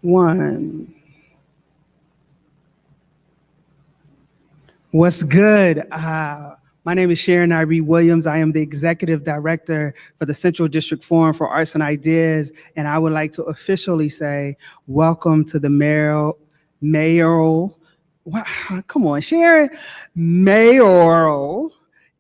One. What's good? My name is Sharon Nyree Williams. I am the Executive Director for the Central District Forum for Arts and Ideas, and I would like to officially say welcome to the Mayoral, come on, Sharon, Mayoral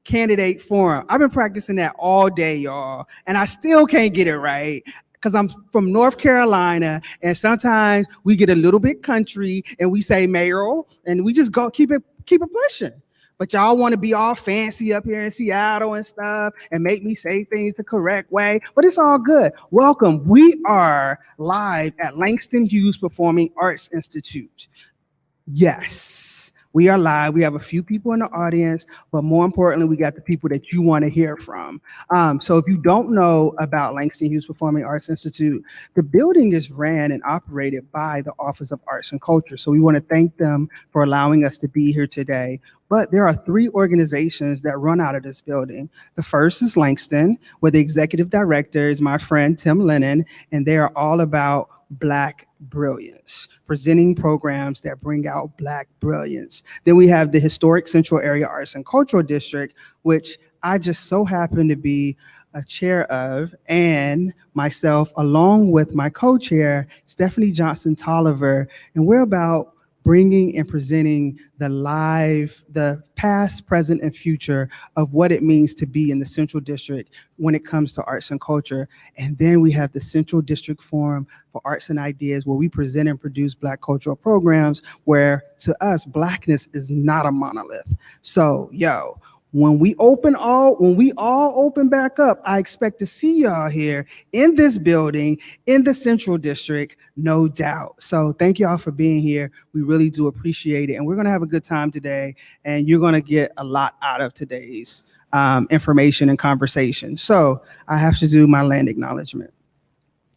Candidate Forum. I've been practicing that all day, y'all, and I still can't get it right because I'm from North Carolina, and sometimes we get a little bit country and we say mayoral, and we just go keep it pushing. But y'all want to be all fancy up here in Seattle and stuff and make me say things the correct way, but it's all good. Welcome. We are live at Langston Hughes Performing Arts Institute. Yes, we are live. We have a few people in the audience, but more importantly, we got the people that you want to hear from. So if you don't know about Langston Hughes Performing Arts Institute, the building is ran and operated by the Office of Arts and Culture. So we want to thank them for allowing us to be here today. But there are three organizations that run out of this building. The first is Langston, where the executive director is my friend Tim Lennon, and they are all about Black brilliance, presenting programs that bring out Black brilliance. Then we have the historic Central Area Arts and Cultural District, which I just so happen to be a chair of, and myself, along with my co-chair, Stephanie Johnson Tolliver, and we're about bringing and presenting the past, present, and future of what it means to be in the Central District when it comes to arts and culture. And then we have the Central District Forum for Arts and Ideas, where we present and produce Black cultural programs, where to us, Blackness is not a monolith. So, when we all open back up, I expect to see y'all here in this building, in the Central District, no doubt. So thank y'all for being here. We really do appreciate it. And we're gonna have a good time today, and you're gonna get a lot out of today's information and conversation. So I have to do my land acknowledgement.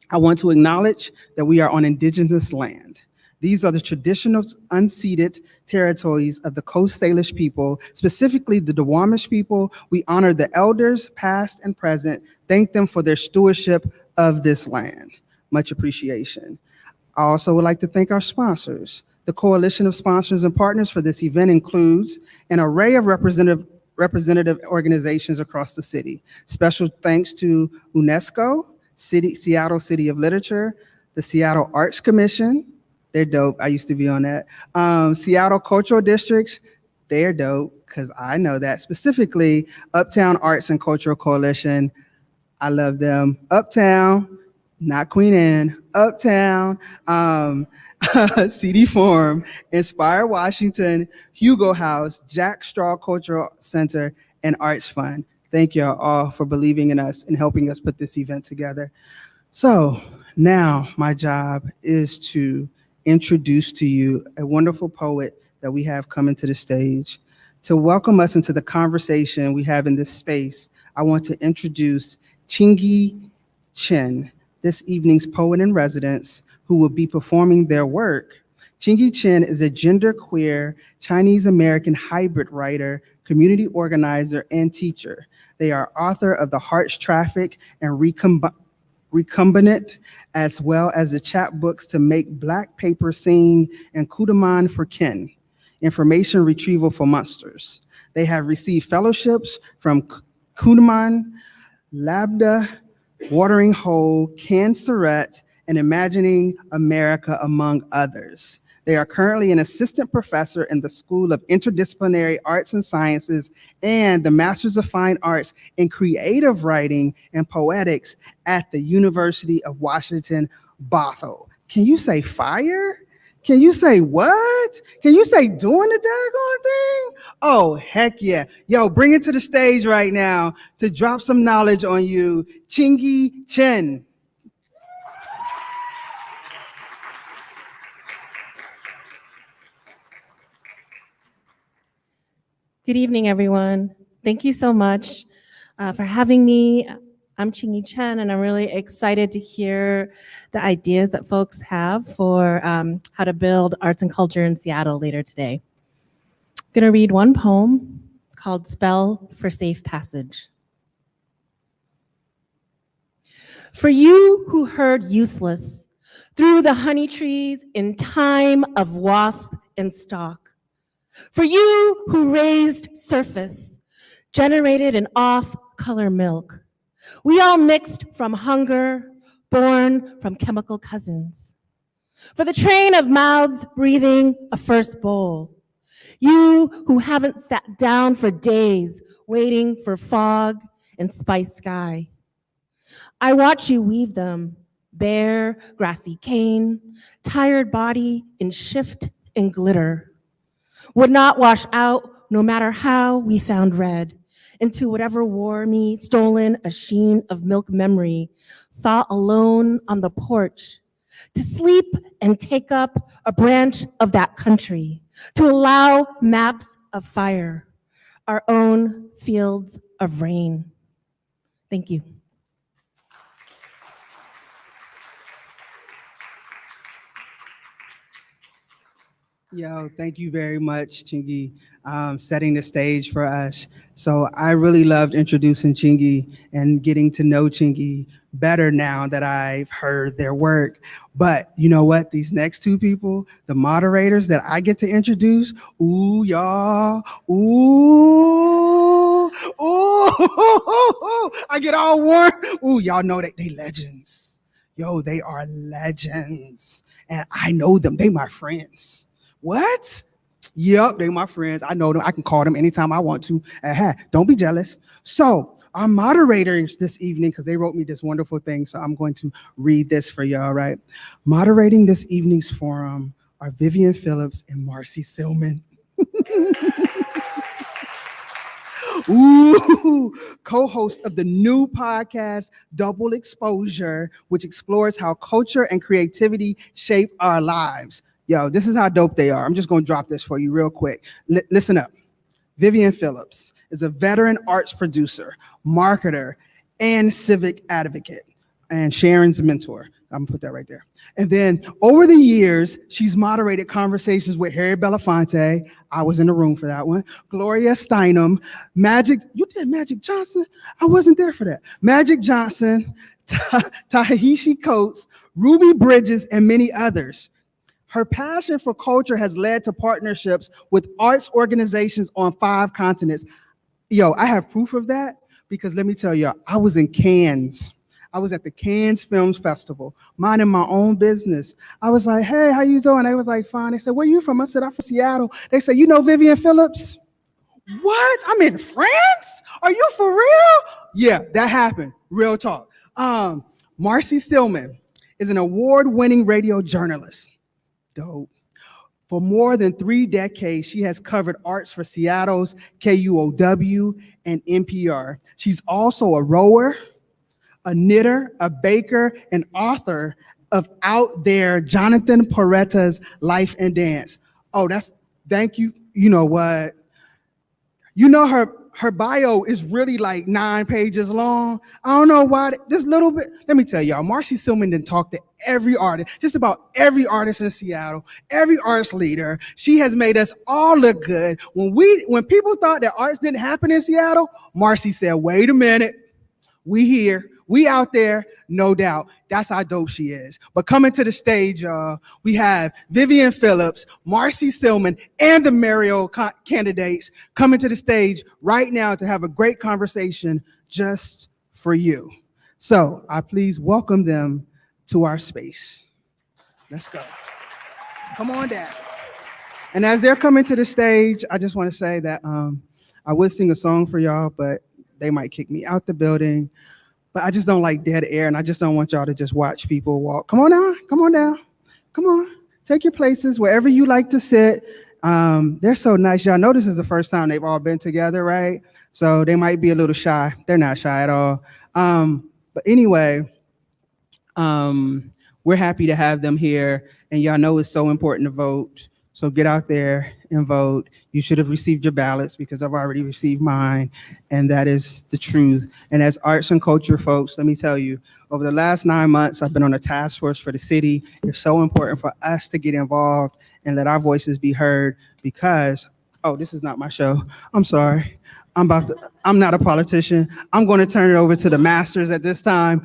I want to acknowledge that we are on indigenous land. These are the traditional unceded territories of the Coast Salish people, specifically the Duwamish people. We honor the elders, past and present, thank them for their stewardship of this land. Much appreciation. I also would like to thank our sponsors. The coalition of sponsors and partners for this event includes an array of representative organizations across the city. Special thanks to UNESCO, Seattle City of Literature, the Seattle Arts Commission. They're dope. I used to be on that. Seattle Cultural Districts, they're dope because I know that. Specifically, Uptown Arts and Cultural Coalition, I love them. Uptown, not Queen Anne, Uptown, CD Forum, Inspire Washington, Hugo House, Jack Straw Cultural Center, and Arts Fund. Thank y'all all for believing in us and helping us put this event together. So now my job is to introduce to you a wonderful poet that we have coming to the stage. To welcome us into the conversation we have in this space, I want to introduce Ching-in Chen, this evening's poet in residence, who will be performing their work. Ching-in Chen is a genderqueer Chinese-American hybrid writer, community organizer, and teacher. They are author of The Heart's Traffic and Recombinant, as well as the chapbooks To Make Black Paper Sing and Kudaman for Ken, Information Retrieval for Monsters. They have received fellowships from Kudaman, Labda, Watering Hole, Cancerette, and Imagining America, among others. They are currently an assistant professor in the School of Interdisciplinary Arts and Sciences and the Masters of Fine Arts in Creative Writing and Poetics at the University of Washington, Bothell. Can you say fire? Can you say what? Can you say doing the daggone thing? Oh, heck yeah. Yo, bring it to the stage right now to drop some knowledge on you, Ching-in Chen. Good evening, everyone. Thank you so much for having me. I'm Ching-in Chen, and I'm really excited to hear the ideas that folks have for how to build arts and culture in Seattle later today. I'm going to read one poem. It's called Spell for Safe Passage. For you who heard useless, through the honey trees in time of wasp and stalk. For you who raised surface, generated an off-color milk. We all mixed from hunger, born from chemical cousins. For the train of mouths breathing a first bowl. You who haven't sat down for days, waiting for fog and spice sky. I watch you weave them, bare, grassy cane, tired body in shift and glitter. Would not wash out, no matter how we found red, into whatever wore me, stolen a sheen of milk memory, saw alone on the porch, to sleep and take up a branch of that country, to allow maps of fire, our own fields of rain. Thank you. Yo, thank you very much, Chingy, setting the stage for us. So I really loved introducing Chingy and getting to know Chingy better now that I've heard their work. But you know what? These next two people, the moderators that I get to introduce, ooh, y'all, ooh, I get all warm. Ooh, y'all know that they legends. Yo, they are legends. And I know them. They my friends. What? Yep, they my friends. I know them. I can call them anytime I want to. Don't be jealous. So our moderators this evening, because they wrote me this wonderful thing, so I'm going to read this for y'all, right? Moderating this evening's forum are Vivian Phillips and Marcie Sillman. Ooh, co-host of the new podcast, Doublexposure, which explores how culture and creativity shape our lives. Yo, this is how dope they are. I'm just going to drop this for you real quick. Listen up. Vivian Phillips is a veteran arts producer, marketer, and civic advocate, and Sharon's mentor. I'm going to put that right there. And then over the years, she's moderated conversations with Harry Belafonte. I was in the room for that one. Gloria Steinem, you did Magic Johnson? I wasn't there for that. Magic Johnson, Tahishi Coates, Ruby Bridges, and many others. Her passion for culture has led to partnerships with arts organizations on 5 continents. Yo, I have proof of that because let me tell you, I was in Cannes. I was at the Cannes Films Festival, minding my own business. I was like, hey, how you doing? They was like, fine. They said, where you from? I said, I'm from Seattle. They said, you know Vivian Phillips? What? I'm in France? Are you for real? Yeah, that happened. Real talk. Marcie Sillman is an award-winning radio journalist. Dope. For more than 3 decades, she has covered arts for Seattle's KUOW and NPR. She's also a rower, a knitter, a baker, and author of Out There, Jonathan Paretta's Life and Dance. Oh, thank you. You know what? You know her bio is really like 9 pages long. I don't know why, this little bit. Let me tell y'all, Marcie Sillman didn't talk to every artist, just about every artist in Seattle, every arts leader. She has made us all look good. When people thought that arts didn't happen in Seattle, Marcie said, wait a minute, we here. We out there, no doubt. That's how dope she is. But coming to the stage, we have Vivian Phillips, Marcie Sillman, and the Mayorial candidates coming to the stage right now to have a great conversation just for you. So I please welcome them to our space. Let's go. Come on down. And as they're coming to the stage, I just want to say that I would sing a song for y'all, but they might kick me out the building. But I just don't like dead air, and I just don't want y'all to just watch people walk. Come on now, come on down. Come on, take your places wherever you like to sit. They're so nice. Y'all know this is the first time they've all been together, right? So they might be a little shy. They're not shy at all. But anyway, we're happy to have them here, and y'all know it's so important to vote. So get out there and vote. You should have received your ballots because I've already received mine, and that is the truth. And as arts and culture folks, let me tell you, over the last 9 months, I've been on a task force for the city. It's so important for us to get involved and let our voices be heard because, oh, this is not my show. I'm sorry. I'm not a politician. I'm going to turn it over to the masters at this time.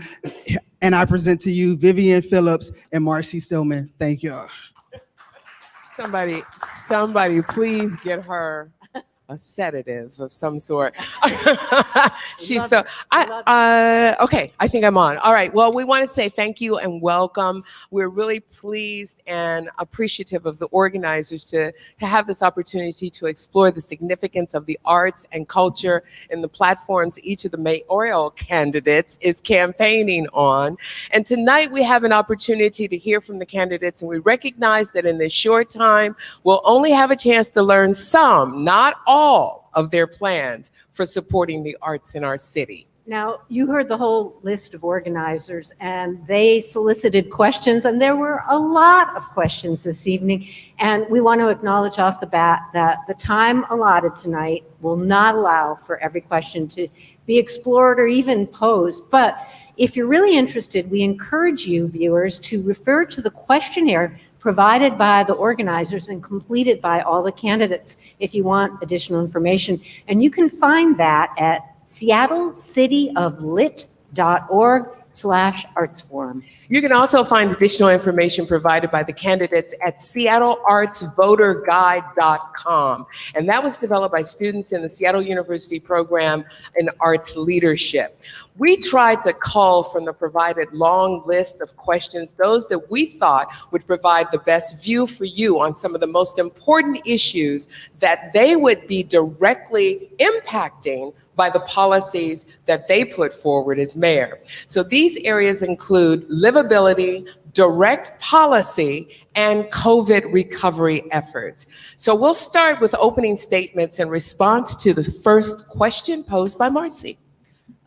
And I present to you Vivian Phillips and Marcie Sillman. Thank y'all. Somebody please get her a sedative of some sort. Okay, I think I'm on. All right, well, we want to say thank you and welcome. We're really pleased and appreciative of the organizers to have this opportunity to explore the significance of the arts and culture in the platforms each of the mayoral candidates is campaigning on. And tonight we have an opportunity to hear from the candidates, and we recognize that in this short time, we'll only have a chance to learn some, not all, of their plans for supporting the arts in our city. Now, you heard the whole list of organizers, and they solicited questions, and there were a lot of questions this evening. And we want to acknowledge off the bat that the time allotted tonight will not allow for every question to be explored or even posed. But if you're really interested, we encourage you, viewers, to refer to the questionnaire provided by the organizers and completed by all the candidates if you want additional information. And you can find that at seattlecityoflit.org/artsforum. You can also find additional information provided by the candidates at seattleartsvoterguide.com. And that was developed by students in the Seattle University program in arts leadership. We tried to cull from the provided long list of questions those that we thought would provide the best view for you on some of the most important issues that they would be directly impacting by the policies that they put forward as mayor. So these areas include livability, direct policy, and COVID recovery efforts. So we'll start with opening statements in response to the first question posed by Marcie.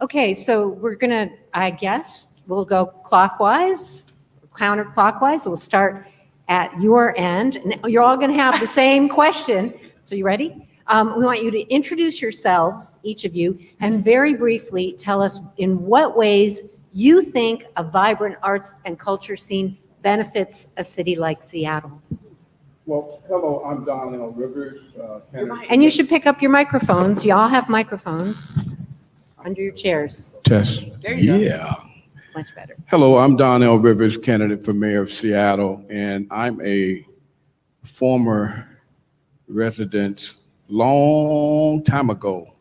Okay, so we're gonna, I guess, we'll go clockwise, counterclockwise. We'll start at your end. And you're all gonna have the same question. So you ready? We want you to introduce yourselves, each of you, and very briefly tell us in what ways you think a vibrant arts and culture scene benefits a city like Seattle. Well, hello, I'm Donaldson Rivers. And you should pick up your microphones. You all have microphones under your chairs. Test. There you go. Much better. Hello, I'm Donaldson Rivers, candidate for mayor of Seattle, and I'm a former resident long time ago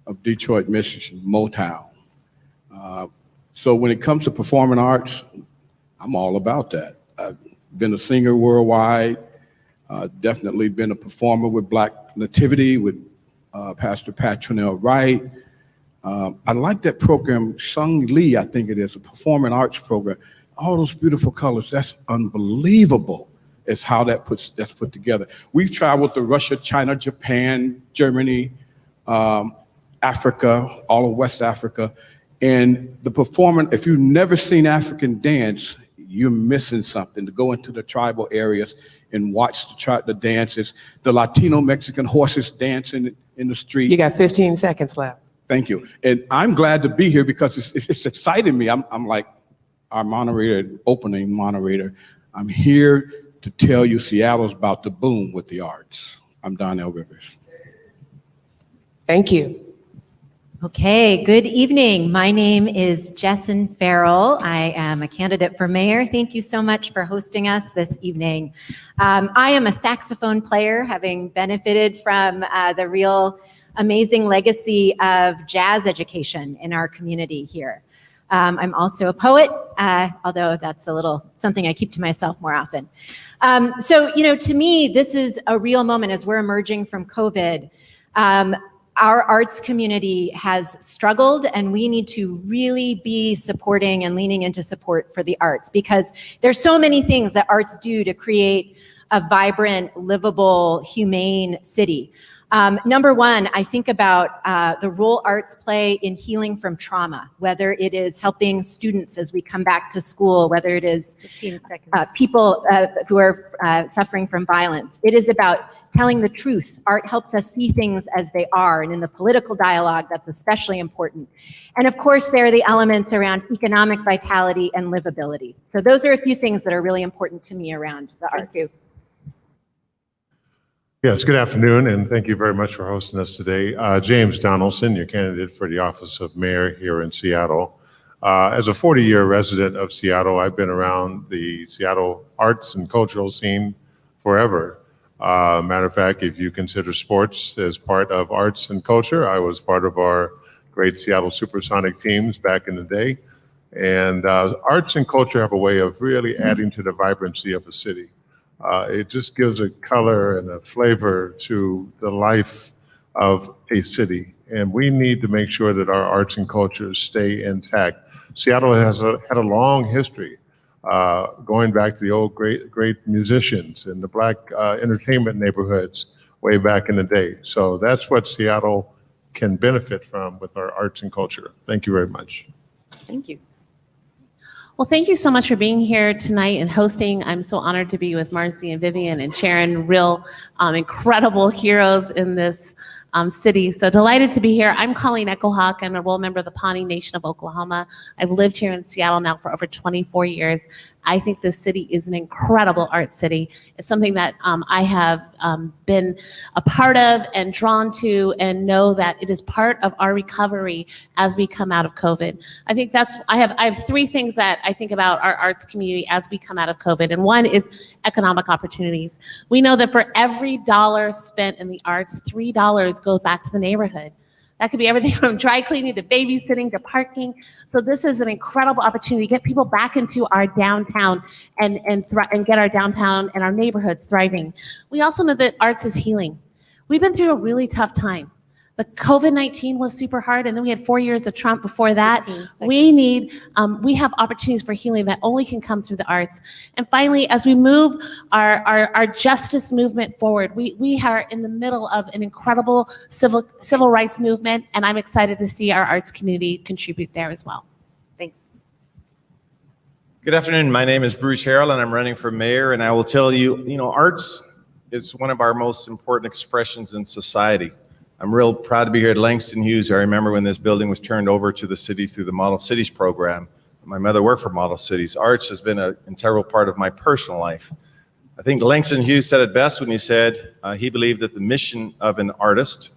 of Detroit, Michigan, Motown. So when it comes to performing arts, I'm all about that. I've been a singer worldwide, definitely been a performer with Black Nativity, with Pastor Patronell Wright. I like that program, Langlie, I think it is, a performing arts program. All those beautiful colors, that's unbelievable. Is how that's put together. We've traveled to Russia, China, Japan, Germany, Africa, all of West Africa. And the performing, if you've never seen African dance, you're missing something. To go into the tribal areas and watch the dances, the Latino Mexican horses dancing in the street. You got 15 seconds left. Thank you. And I'm glad to be here because it's exciting me. I'm like our moderator, opening moderator. I'm here to tell you Seattle's about to boom with the arts. I'm Donaldson Rivers. Thank you. Okay, good evening. My name is Jessyn Farrell. I am a candidate for mayor. Thank you so much for hosting us this evening. I am a saxophone player, having benefited from the real amazing legacy of jazz education in our community here. I'm also a poet, although that's a little something I keep to myself more often. So, to me, this is a real moment as we're emerging from COVID. Our arts community has struggled, and we need to really be supporting and leaning into support for the arts, because there's so many things that arts do to create a vibrant, livable, humane city. Number one, I think about the role arts play in healing from trauma, whether it is helping students as we come back to school, whether it is people who are suffering from violence. It is about telling the truth. Art helps us see things as they are, and in the political dialogue, that's especially important. And of course, there are the elements around economic vitality and livability. So those are a few things that are really important to me around the arts. Thank you. Yes, good afternoon, and thank you very much for hosting us today. James Donaldson, your candidate for the office of mayor here in Seattle. As a 40-year resident of Seattle, I've been around the Seattle arts and cultural scene forever. Matter of fact, if you consider sports as part of arts and culture, I was part of our great Seattle Supersonic teams back in the day. And arts and culture have a way of really adding to the vibrancy of a city. It just gives a color and a flavor to the life of a city. And we need to make sure that our arts and cultures stay intact. Seattle has had a long history, going back to the old great musicians and the Black entertainment neighborhoods way back in the day. So that's what Seattle can benefit from with our arts and culture. Thank you very much. Thank you. Well, thank you so much for being here tonight and hosting. I'm so honored to be with Marcie and Vivian and Sharon, real incredible heroes in this city. So delighted to be here. I'm Colleen Echohawk. I'm a role member of the Pawnee Nation of Oklahoma. I've lived here in Seattle now for over 24 years. I think this city is an incredible art city. It's something that I have been a part of and drawn to, and know that it is part of our recovery as we come out of COVID. I think I have three things that I think about our arts community as we come out of COVID, and one is economic opportunities. We know that for every dollar spent in the arts, $3 goes back to the neighborhood. That could be everything from dry cleaning to babysitting to parking. So this is an incredible opportunity to get people back into our downtown and get our downtown and our neighborhoods thriving. We also know that arts is healing. We've been through a really tough time. The COVID-19 was super hard, and then we had 4 years of Trump before that. We have opportunities for healing that only can come through the arts. And finally, as we move our justice movement forward, we are in the middle of an incredible civil rights movement, and I'm excited to see our arts community contribute there as well. Thanks. Good afternoon. My name is Bruce Harrell, and I'm running for mayor. And I will tell you, arts is one of our most important expressions in society. I'm real proud to be here at Langston Hughes. I remember when this building was turned over to the city through the Model Cities program. My mother worked for Model Cities. Arts has been an integral part of my personal life. I think Langston Hughes said it best when he said he believed that the mission of an artist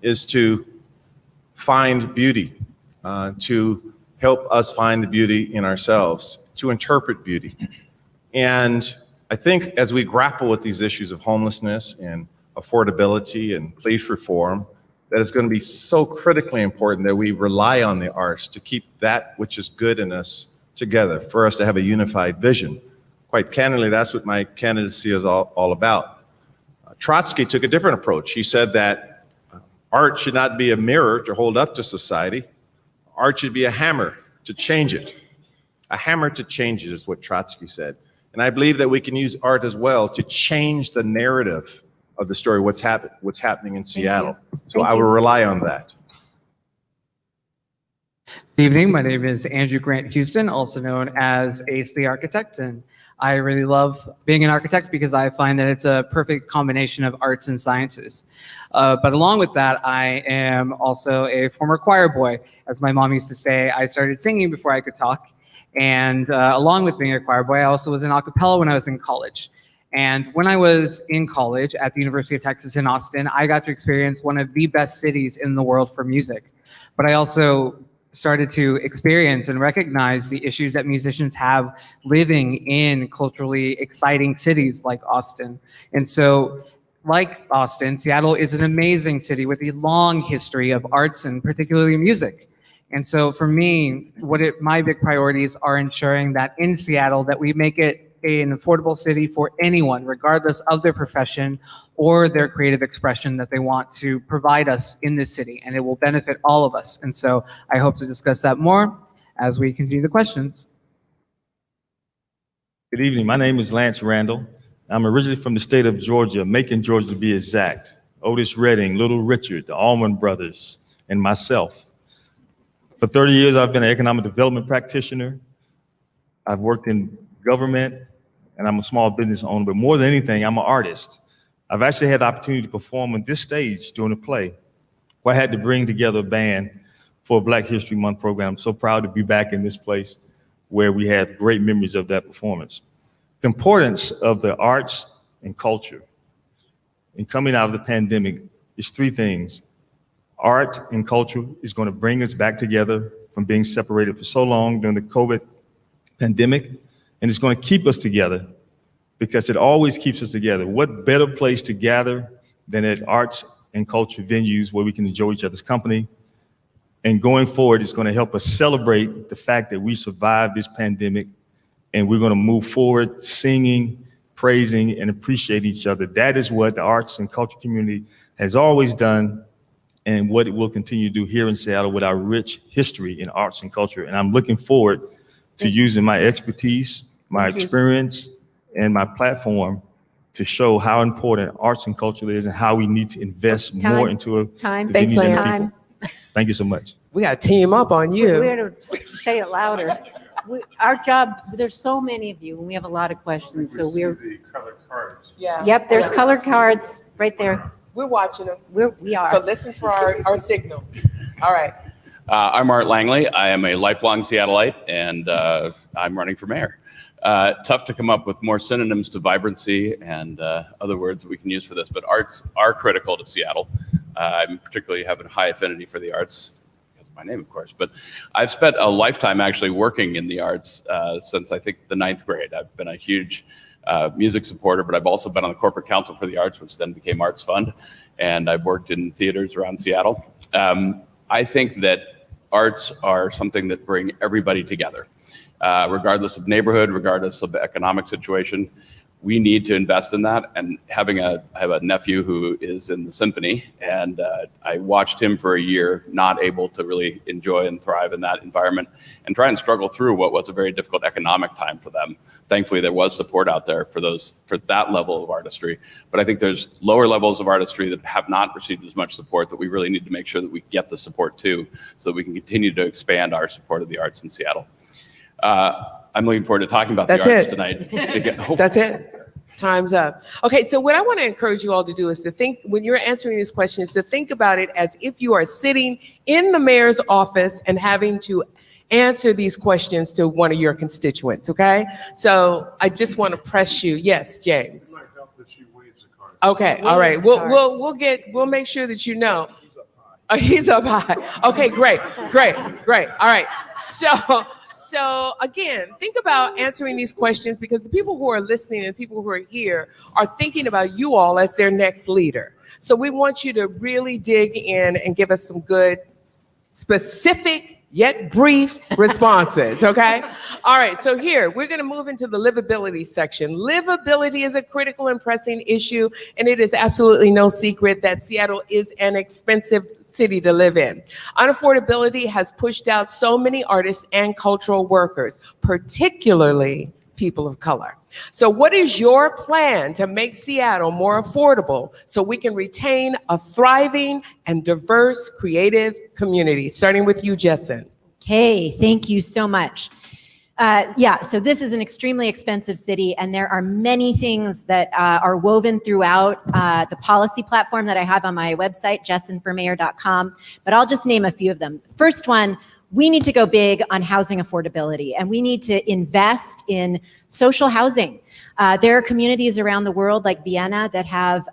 is to find beauty, to help us find the beauty in ourselves, to interpret beauty. And I think as we grapple with these issues of homelessness and affordability and police reform, that it's going to be so critically important that we rely on the arts to keep that which is good in us together, for us to have a unified vision. Quite candidly, that's what my candidacy is all about. Trotsky took a different approach. He said that art should not be a mirror to hold up to society. Art should be a hammer to change it. A hammer to change it is what Trotsky said. And I believe that we can use art as well to change the narrative of the story, what's happening in Seattle. So I will rely on that. Good evening, my name is Andrew Grant Houston, also known as Ace the Architect, and I really love being an architect because I find that it's a perfect combination of arts and sciences. But along with that, I am also a former choir boy. As my mom used to say, I started singing before I could talk. And along with being a choir boy, I also was in a cappella when I was in college. And when I was in college at the University of Texas in Austin, I got to experience one of the best cities in the world for music. But I also started to experience and recognize the issues that musicians have living in culturally exciting cities like Austin. And so, like Austin, Seattle is an amazing city with a long history of arts and particularly music. And so for me, my big priorities are ensuring that in Seattle that we make it an affordable city for anyone, regardless of their profession or their creative expression that they want to provide us in this city, and it will benefit all of us. And so I hope to discuss that more as we continue the questions. Good evening, my name is Lance Randall. I'm originally from the state of Georgia, Macon, Georgia to be exact. Otis Redding, Little Richard, the Allman Brothers, and myself. For 30 years, I've been an economic development practitioner. I've worked in government, and I'm a small business owner, but more than anything, I'm an artist. I've actually had the opportunity to perform on this stage during a play where I had to bring together a band for a Black History Month program. I'm so proud to be back in this place where we have great memories of that performance. The importance of the arts and culture in coming out of the pandemic is three things. Art and culture is going to bring us back together from being separated for so long during the COVID pandemic, and it's going to keep us together because it always keeps us together. What better place to gather than at arts and culture venues where we can enjoy each other's company? And going forward, it's going to help us celebrate the fact that we survived this pandemic, and we're going to move forward singing, praising, and appreciating each other. That is what the arts and culture community has always done, and what it will continue to do here in Seattle with our rich history in arts and culture. And I'm looking forward to using my expertise, my experience, and my platform to show how important arts and culture is and how we need to invest more into it. Thanks, Lance. Thank you so much. We got to team up on you. We have to say it louder. Our job, there's so many of you, and we have a lot of questions, so we're. The colored cards. Yeah. Yep, there's colored cards right there. We're watching them. We are. So listen for our signals. All right. I'm Art Langlie. I am a lifelong Seattleite, and I'm running for mayor. Tough to come up with more synonyms to vibrancy and other words that we can use for this, but arts are critical to Seattle. I particularly have a high affinity for the arts, because of my name, of course, but I've spent a lifetime actually working in the arts since I think the 9th grade. I've been a huge music supporter, but I've also been on the corporate council for the arts, which then became Arts Fund, and I've worked in theaters around Seattle. I think that arts are something that bring everybody together, regardless of neighborhood, regardless of economic situation. We need to invest in that. And I have a nephew who is in the symphony, and I watched him for a year, not able to really enjoy and thrive in that environment, and try and struggle through what was a very difficult economic time for them. Thankfully, there was support out there for that level of artistry. But I think there's lower levels of artistry that have not received as much support, that we really need to make sure that we get the support too, so that we can continue to expand our support of the arts in Seattle. I'm looking forward to talking about the arts tonight. That's it. Time's up. Okay, so what I want to encourage you all to do is to think, when you're answering these questions, to think about it as if you are sitting in the mayor's office and having to answer these questions to one of your constituents, okay? So I just want to press you. Yes, James. Okay, all right. We'll make sure that you know. He's up high. Okay, great. All right. So again, think about answering these questions, because the people who are listening and people who are here are thinking about you all as their next leader. So we want you to really dig in and give us some good, specific, yet brief responses, okay? All right, so here, we're gonna move into the livability section. Livability is a critical and pressing issue, and it is absolutely no secret that Seattle is an expensive city to live in. Unaffordability has pushed out so many artists and cultural workers, particularly people of color. So what is your plan to make Seattle more affordable so we can retain a thriving and diverse creative community? Starting with you, Jessyn. Okay, thank you so much. So this is an extremely expensive city, and there are many things that are woven throughout the policy platform that I have on my website, jessynformayor.com, but I'll just name a few of them. First one, we need to go big on housing affordability, and we need to invest in social housing. There are communities around the world like Vienna that have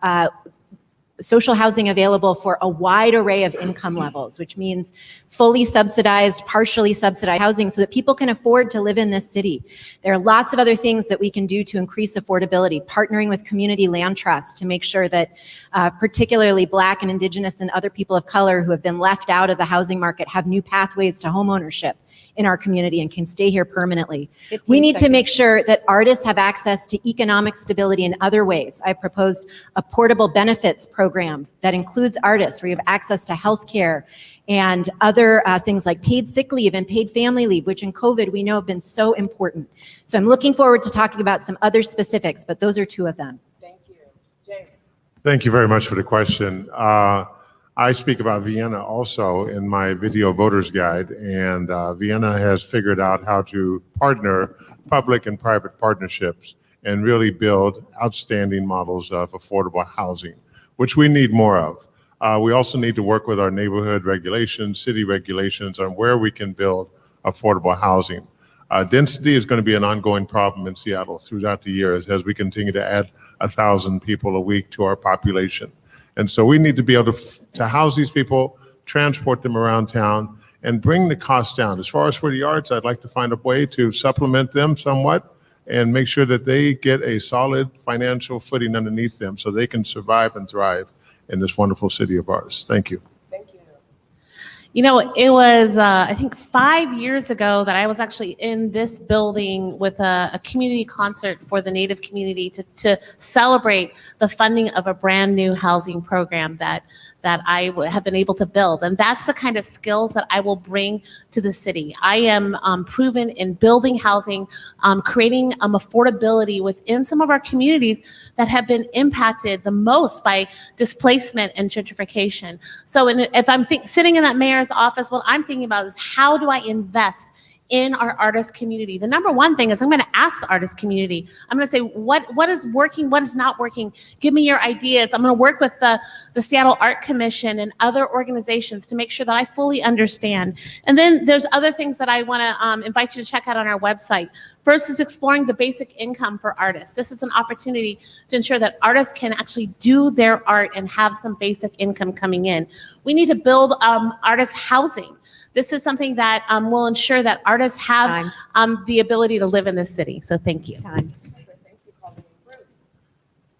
social housing available for a wide array of income levels, which means fully subsidized, partially subsidized housing so that people can afford to live in this city. There are lots of other things that we can do to increase affordability, partnering with community land trusts to make sure that particularly Black and Indigenous and other people of color who have been left out of the housing market have new pathways to homeownership in our community and can stay here permanently. We need to make sure that artists have access to economic stability in other ways. I proposed a portable benefits program that includes artists, where you have access to health care and other things like paid sick leave and paid family leave, which in COVID we know have been so important. So I'm looking forward to talking about some other specifics, but those are two of them. Thank you. James. Thank you very much for the question. I speak about Vienna also in my video voters guide, and Vienna has figured out how to partner public and private partnerships and really build outstanding models of affordable housing, which we need more of. We also need to work with our neighborhood regulations, city regulations on where we can build affordable housing. Density is going to be an ongoing problem in Seattle throughout the years as we continue to add 1,000 people a week to our population. And so we need to be able to house these people, transport them around town, and bring the cost down. As far as for the arts, I'd like to find a way to supplement them somewhat and make sure that they get a solid financial footing underneath them so they can survive and thrive in this wonderful city of ours. Thank you. You know, it was, I think 5 years ago that I was actually in this building with a community concert for the Native community to celebrate the funding of a brand new housing program that I have been able to build. And that's the kind of skills that I will bring to the city. I am proven in building housing, creating affordability within some of our communities that have been impacted the most by displacement and gentrification. So if I'm sitting in that mayor's office, what I'm thinking about is how do I invest in our artist community? The number one thing is I'm going to ask the artist community. I'm going to say, what is working? What is not working? Give me your ideas. I'm going to work with the Seattle Art Commission and other organizations to make sure that I fully understand. And then there's other things that I want to invite you to check out on our website. First is exploring the basic income for artists. This is an opportunity to ensure that artists can actually do their art and have some basic income coming in. We need to build artist housing. This is something that will ensure that artists have the ability to live in this city. So thank you.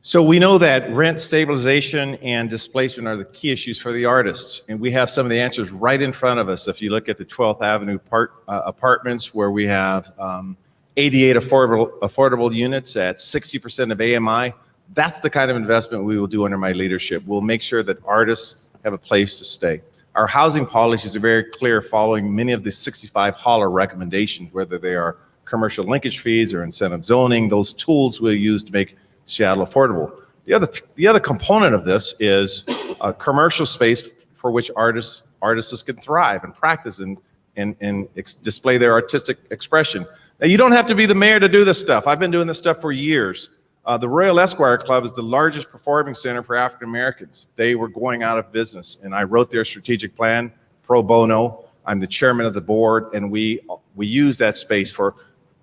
So we know that rent stabilization and displacement are the key issues for the artists, and we have some of the answers right in front of us. If you look at the 12th Avenue apartments, where we have 88 affordable units at 60% of AMI, that's the kind of investment we will do under my leadership. We'll make sure that artists have a place to stay. Our housing policies are very clear, following many of the 65 Holler recommendations, whether they are commercial linkage fees or incentive zoning. Those tools we'll use to make Seattle affordable. The other component of this is a commercial space for which artists can thrive and practice and display their artistic expression. Now, you don't have to be the mayor to do this stuff. I've been doing this stuff for years. The Royal Esquire Club is the largest performing center for African Americans. They were going out of business, and I wrote their strategic plan pro bono. I'm the chairman of the board, and we use that space for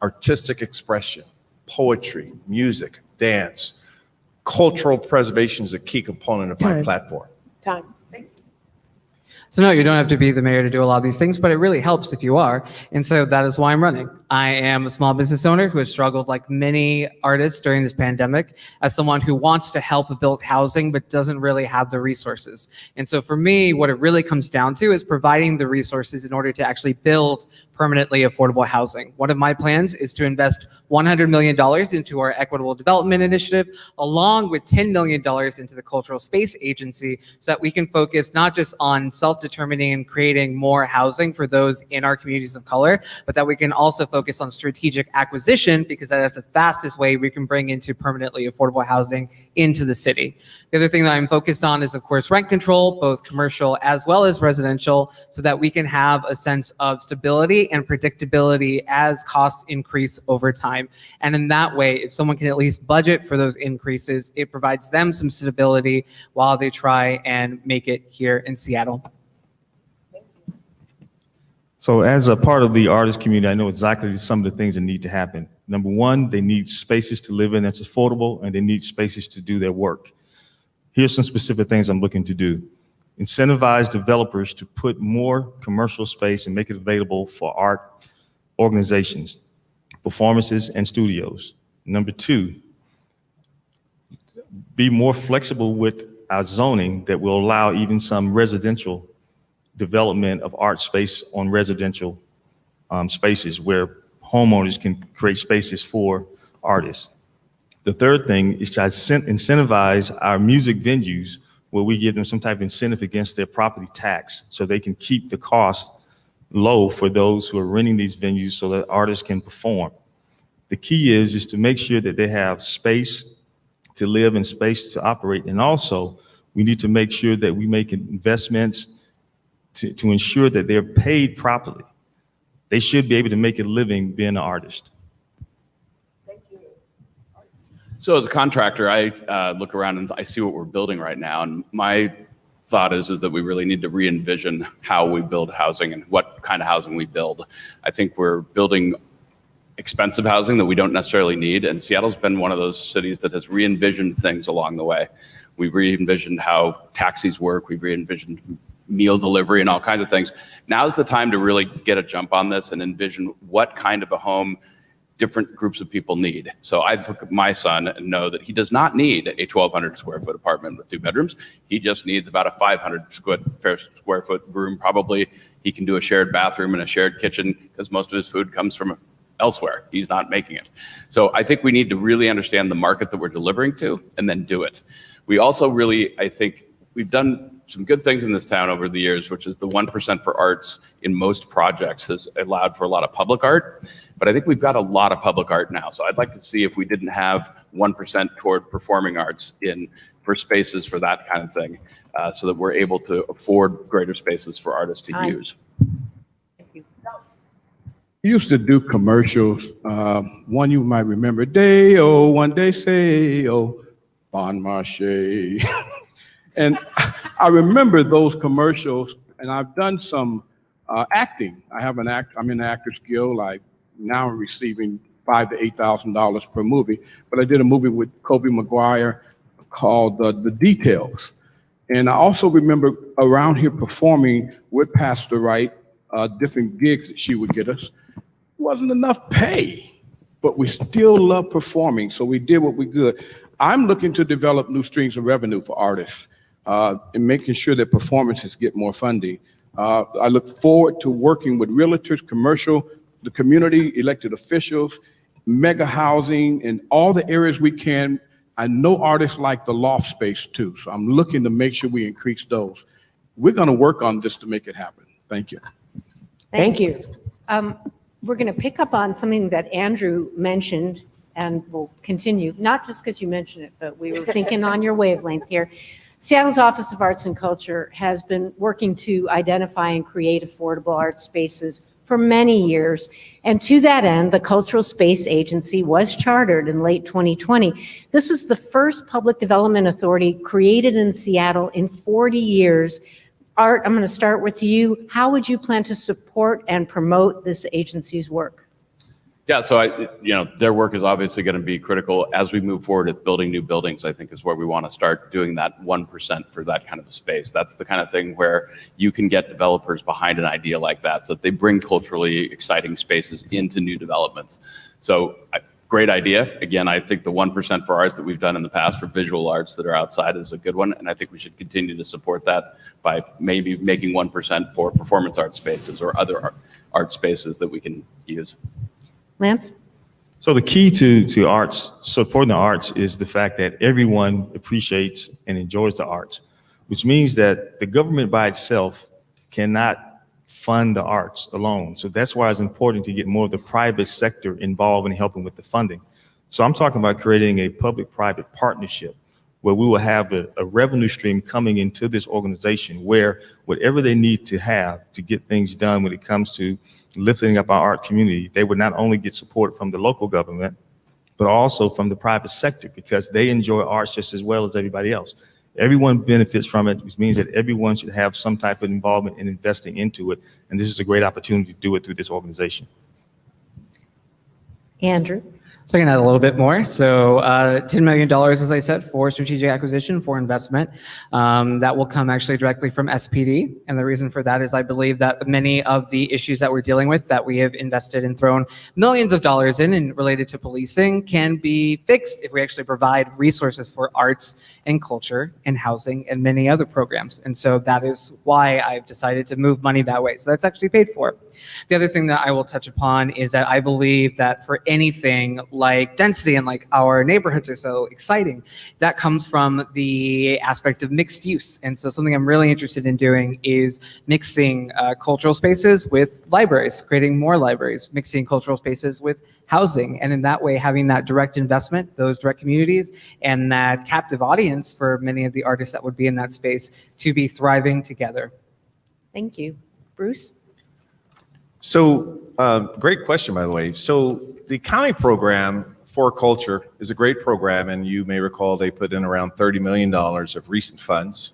artistic expression, poetry, music, dance. Cultural preservation is a key component of my platform. Time. So no, you don't have to be the mayor to do a lot of these things, but it really helps if you are. And so that is why I'm running. I am a small business owner who has struggled like many artists during this pandemic as someone who wants to help build housing, but doesn't really have the resources. And so for me, what it really comes down to is providing the resources in order to actually build permanently affordable housing. One of my plans is to invest $100 million into our equitable development initiative, along with $10 million into the Cultural Space Agency, so that we can focus not just on self-determining and creating more housing for those in our communities of color, but that we can also focus on strategic acquisition, because that is the fastest way we can bring into permanently affordable housing into the city. The other thing that I'm focused on is, of course, rent control, both commercial as well as residential, so that we can have a sense of stability and predictability as costs increase over time. And in that way, if someone can at least budget for those increases, it provides them some stability while they try and make it here in Seattle. So as a part of the artist community, I know exactly some of the things that need to happen. Number one, they need spaces to live in that's affordable, and they need spaces to do their work. Here's some specific things I'm looking to do. Incentivize developers to put more commercial space and make it available for art organizations, performances, and studios. Number two, be more flexible with our zoning that will allow even some residential development of art space on residential spaces where homeowners can create spaces for artists. The third thing is to incentivize our music venues, where we give them some type of incentive against their property tax so they can keep the cost low for those who are renting these venues so that artists can perform. The key is to make sure that they have space to live and space to operate. And also, we need to make sure that we make investments to ensure that they're paid properly. They should be able to make a living being an artist. So as a contractor, I look around and I see what we're building right now. And my thought is that we really need to re-envision how we build housing and what kind of housing we build. I think we're building expensive housing that we don't necessarily need. And Seattle's been one of those cities that has re-envisioned things along the way. We've re-envisioned how taxis work. We've re-envisioned meal delivery and all kinds of things. Now's the time to really get a jump on this and envision what kind of a home different groups of people need. So I look at my son and know that he does not need a 1,200 square foot apartment with 2 bedrooms. He just needs about a 500 square foot room. Probably he can do a shared bathroom and a shared kitchen because most of his food comes from elsewhere. He's not making it. So I think we need to really understand the market that we're delivering to and then do it. We also really, I think we've done some good things in this town over the years, which is the 1% for arts in most projects has allowed for a lot of public art. But I think we've got a lot of public art now. So I'd like to see if we didn't have 1% toward performing arts for spaces for that kind of thing, so that we're able to afford greater spaces for artists to use. Thank you. We used to do commercials. One you might remember, Day-O, one day say-O, Bon Marché. And I remember those commercials, and I've done some acting. I'm in the Actors Guild. Now I'm receiving $5,000 to $8,000 per movie. But I did a movie with Kobe Maguire called The Details. And I also remember around here performing with Pastor Wright, different gigs that she would get us. Wasn't enough pay, but we still love performing, so we did what we could. I'm looking to develop new streams of revenue for artists and making sure that performances get more funding. I look forward to working with realtors, commercial, the community, elected officials, mega housing, and all the areas we can. I know artists like the loft space too, so I'm looking to make sure we increase those. We're going to work on this to make it happen. Thank you. Thank you. We're going to pick up on something that Andrew mentioned, and we'll continue, not just because you mentioned it, but we were thinking on your wavelength here. Seattle's Office of Arts and Culture has been working to identify and create affordable art spaces for many years. And to that end, the Cultural Space Agency was chartered in late 2020. This was the first public development authority created in Seattle in 40 years. Art, I'm going to start with you. How would you plan to support and promote this agency's work? Yeah, so their work is obviously going to be critical as we move forward at building new buildings. I think is where we want to start doing that 1% for that kind of a space. That's the kind of thing where you can get developers behind an idea like that, so that they bring culturally exciting spaces into new developments. So great idea. Again, I think the 1% for art that we've done in the past for visual arts that are outside is a good one, and I think we should continue to support that by maybe making 1% for performance art spaces or other art spaces that we can use. Lance? So the key to arts, supporting the arts, is the fact that everyone appreciates and enjoys the arts, which means that the government by itself cannot fund the arts alone. So that's why it's important to get more of the private sector involved in helping with the funding. So I'm talking about creating a public-private partnership where we will have a revenue stream coming into this organization where whatever they need to have to get things done when it comes to lifting up our art community, they would not only get support from the local government, but also from the private sector, because they enjoy arts just as well as everybody else. Everyone benefits from it, which means that everyone should have some type of involvement in investing into it. And this is a great opportunity to do it through this organization. Andrew? So I can add a little bit more. So $10 million, as I said, for strategic acquisition, for investment. That will come actually directly from SPD. And the reason for that is I believe that many of the issues that we're dealing with, that we have invested and thrown millions of dollars in and related to policing, can be fixed if we actually provide resources for arts and culture and housing and many other programs. And so that is why I've decided to move money that way. So that's actually paid for. The other thing that I will touch upon is that I believe that for anything like density and like our neighborhoods are so exciting, that comes from the aspect of mixed use. And so something I'm really interested in doing is mixing cultural spaces with libraries, creating more libraries, mixing cultural spaces with housing. And in that way, having that direct investment, those direct communities, and that captive audience for many of the artists that would be in that space to be thriving together. Thank you. Bruce? So, great question, by the way. So the county program for culture is a great program, and you may recall they put in around $30 million of recent funds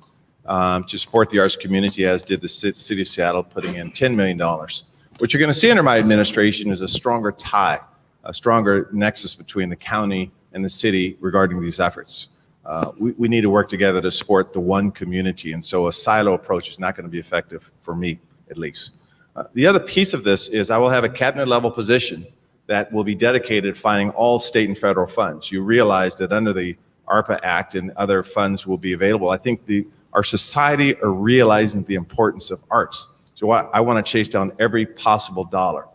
to support the arts community, as did the city of Seattle, putting in $10 million. What you're going to see under my administration is a stronger tie, a stronger nexus between the county and the city regarding these efforts. We need to work together to support the one community. And so a silo approach is not going to be effective for me, at least. The other piece of this is I will have a cabinet level position that will be dedicated to finding all state and federal funds. You realize that under the ARPA Act and other funds will be available. I think our society are realizing the importance of arts. So I want to chase down every possible dollar.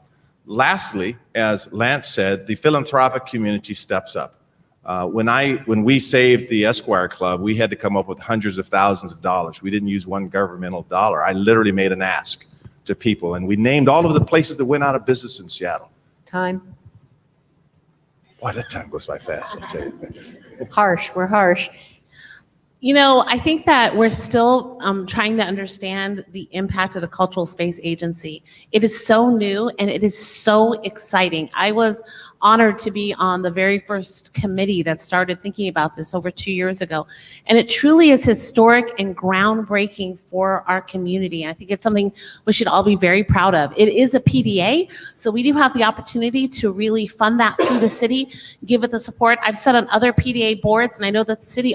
Lastly, as Lance said, the philanthropic community steps up. When we saved the Esquire Club, we had to come up with hundreds of thousands of dollars. We didn't use one governmental dollar. I literally made an ask to people, and we named all of the places that went out of business in Seattle. Time. Boy, that time goes by fast, I'll tell you. Harsh, we're harsh. You know, I think that we're still trying to understand the impact of the Cultural Space Agency. It is so new and it is so exciting. I was honored to be on the very first committee that started thinking about this over 2 years ago. And it truly is historic and groundbreaking for our community. I think it's something we should all be very proud of. It is a PDA, so we do have the opportunity to really fund that through the city, give it the support. I've sat on other PDA boards, and I know that the city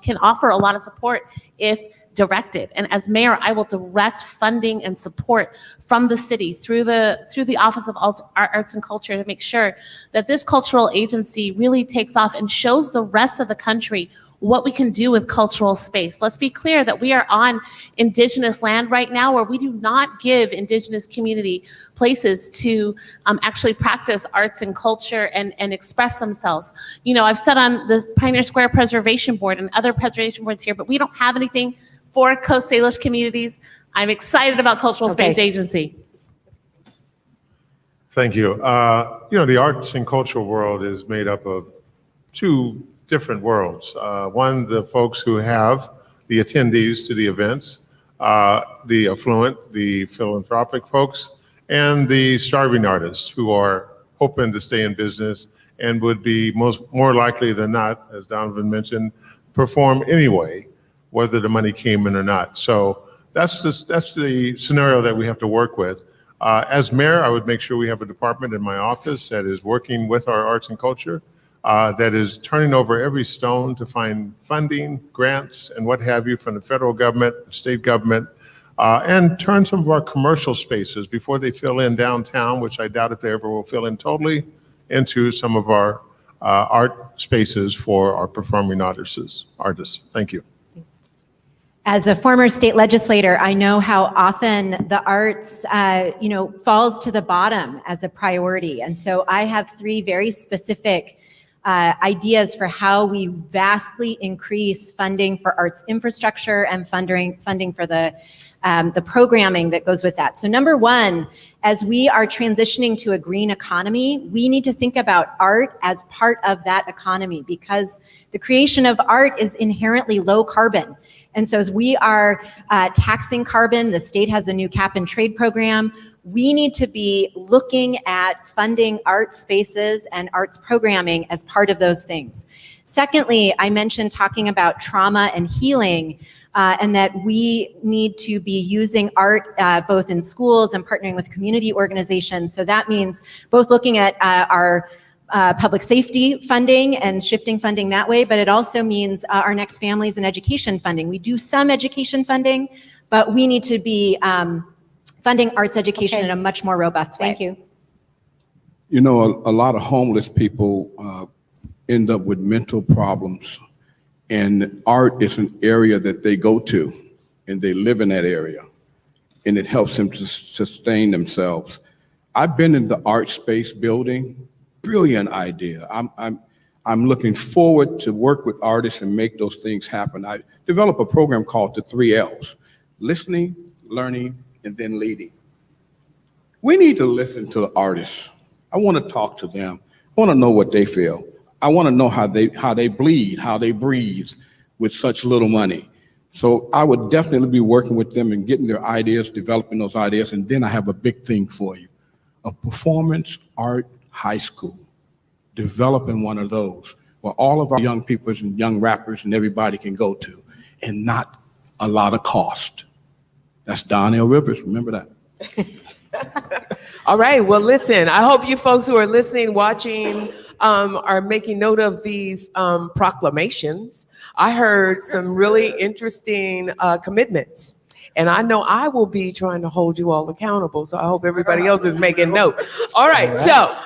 can offer a lot of support if directed. And as mayor, I will direct funding and support from the city through the Office of Arts and Culture to make sure that this cultural agency really takes off and shows the rest of the country what we can do with cultural space. Let's be clear that we are on Indigenous land right now where we do not give Indigenous community places to actually practice arts and culture and express themselves. You know, I've sat on the Pioneer Square Preservation Board and other preservation boards here, but we don't have anything for Coast Salish communities. I'm excited about Cultural Space Agency. Thank you. You know, the arts and cultural world is made up of two different worlds. One, the folks who have the attendees to the events, the affluent, the philanthropic folks, and the starving artists who are hoping to stay in business and would be more likely than not, as Donovan mentioned, perform anyway, whether the money came in or not. So that's the scenario that we have to work with. As mayor, I would make sure we have a department in my office that is working with our arts and culture, that is turning over every stone to find funding, grants, and what have you from the federal government, state government, and turn some of our commercial spaces before they fill in downtown, which I doubt if they ever will fill in totally, into some of our art spaces for our performing artists. Thank you. As a former state legislator, I know how often the arts, falls to the bottom as a priority. And so I have three very specific ideas for how we vastly increase funding for arts infrastructure and funding for the programming that goes with that. So number one, as we are transitioning to a green economy, we need to think about art as part of that economy because the creation of art is inherently low carbon. And so as we are taxing carbon, the state has a new cap and trade program. We need to be looking at funding art spaces and arts programming as part of those things. Secondly, I mentioned talking about trauma and healing, and that we need to be using art both in schools and partnering with community organizations. So that means both looking at our public safety funding and shifting funding that way, but it also means our next families and education funding. We do some education funding, but we need to be funding arts education in a much more robust way. Thank you. You know, a lot of homeless people end up with mental problems, and art is an area that they go to, and they live in that area, and it helps them to sustain themselves. I've been in the art space building. Brilliant idea. I'm looking forward to work with artists and make those things happen. I developed a program called the 3 Ls: listening, learning, and then leading. We need to listen to the artists. I want to talk to them. I want to know what they feel. I want to know how they bleed, how they breathe with such little money. So I would definitely be working with them and getting their ideas, developing those ideas, and then I have a big thing for you: a performance art high school, developing one of those where all of our young people and young rappers and everybody can go to, and not a lot of cost. That's Donnell Rivers, remember that. All right, well, listen, I hope you folks who are listening, watching are making note of these proclamations. I heard some really interesting commitments. And I know I will be trying to hold you all accountable, so I hope everybody else is making note. All right, so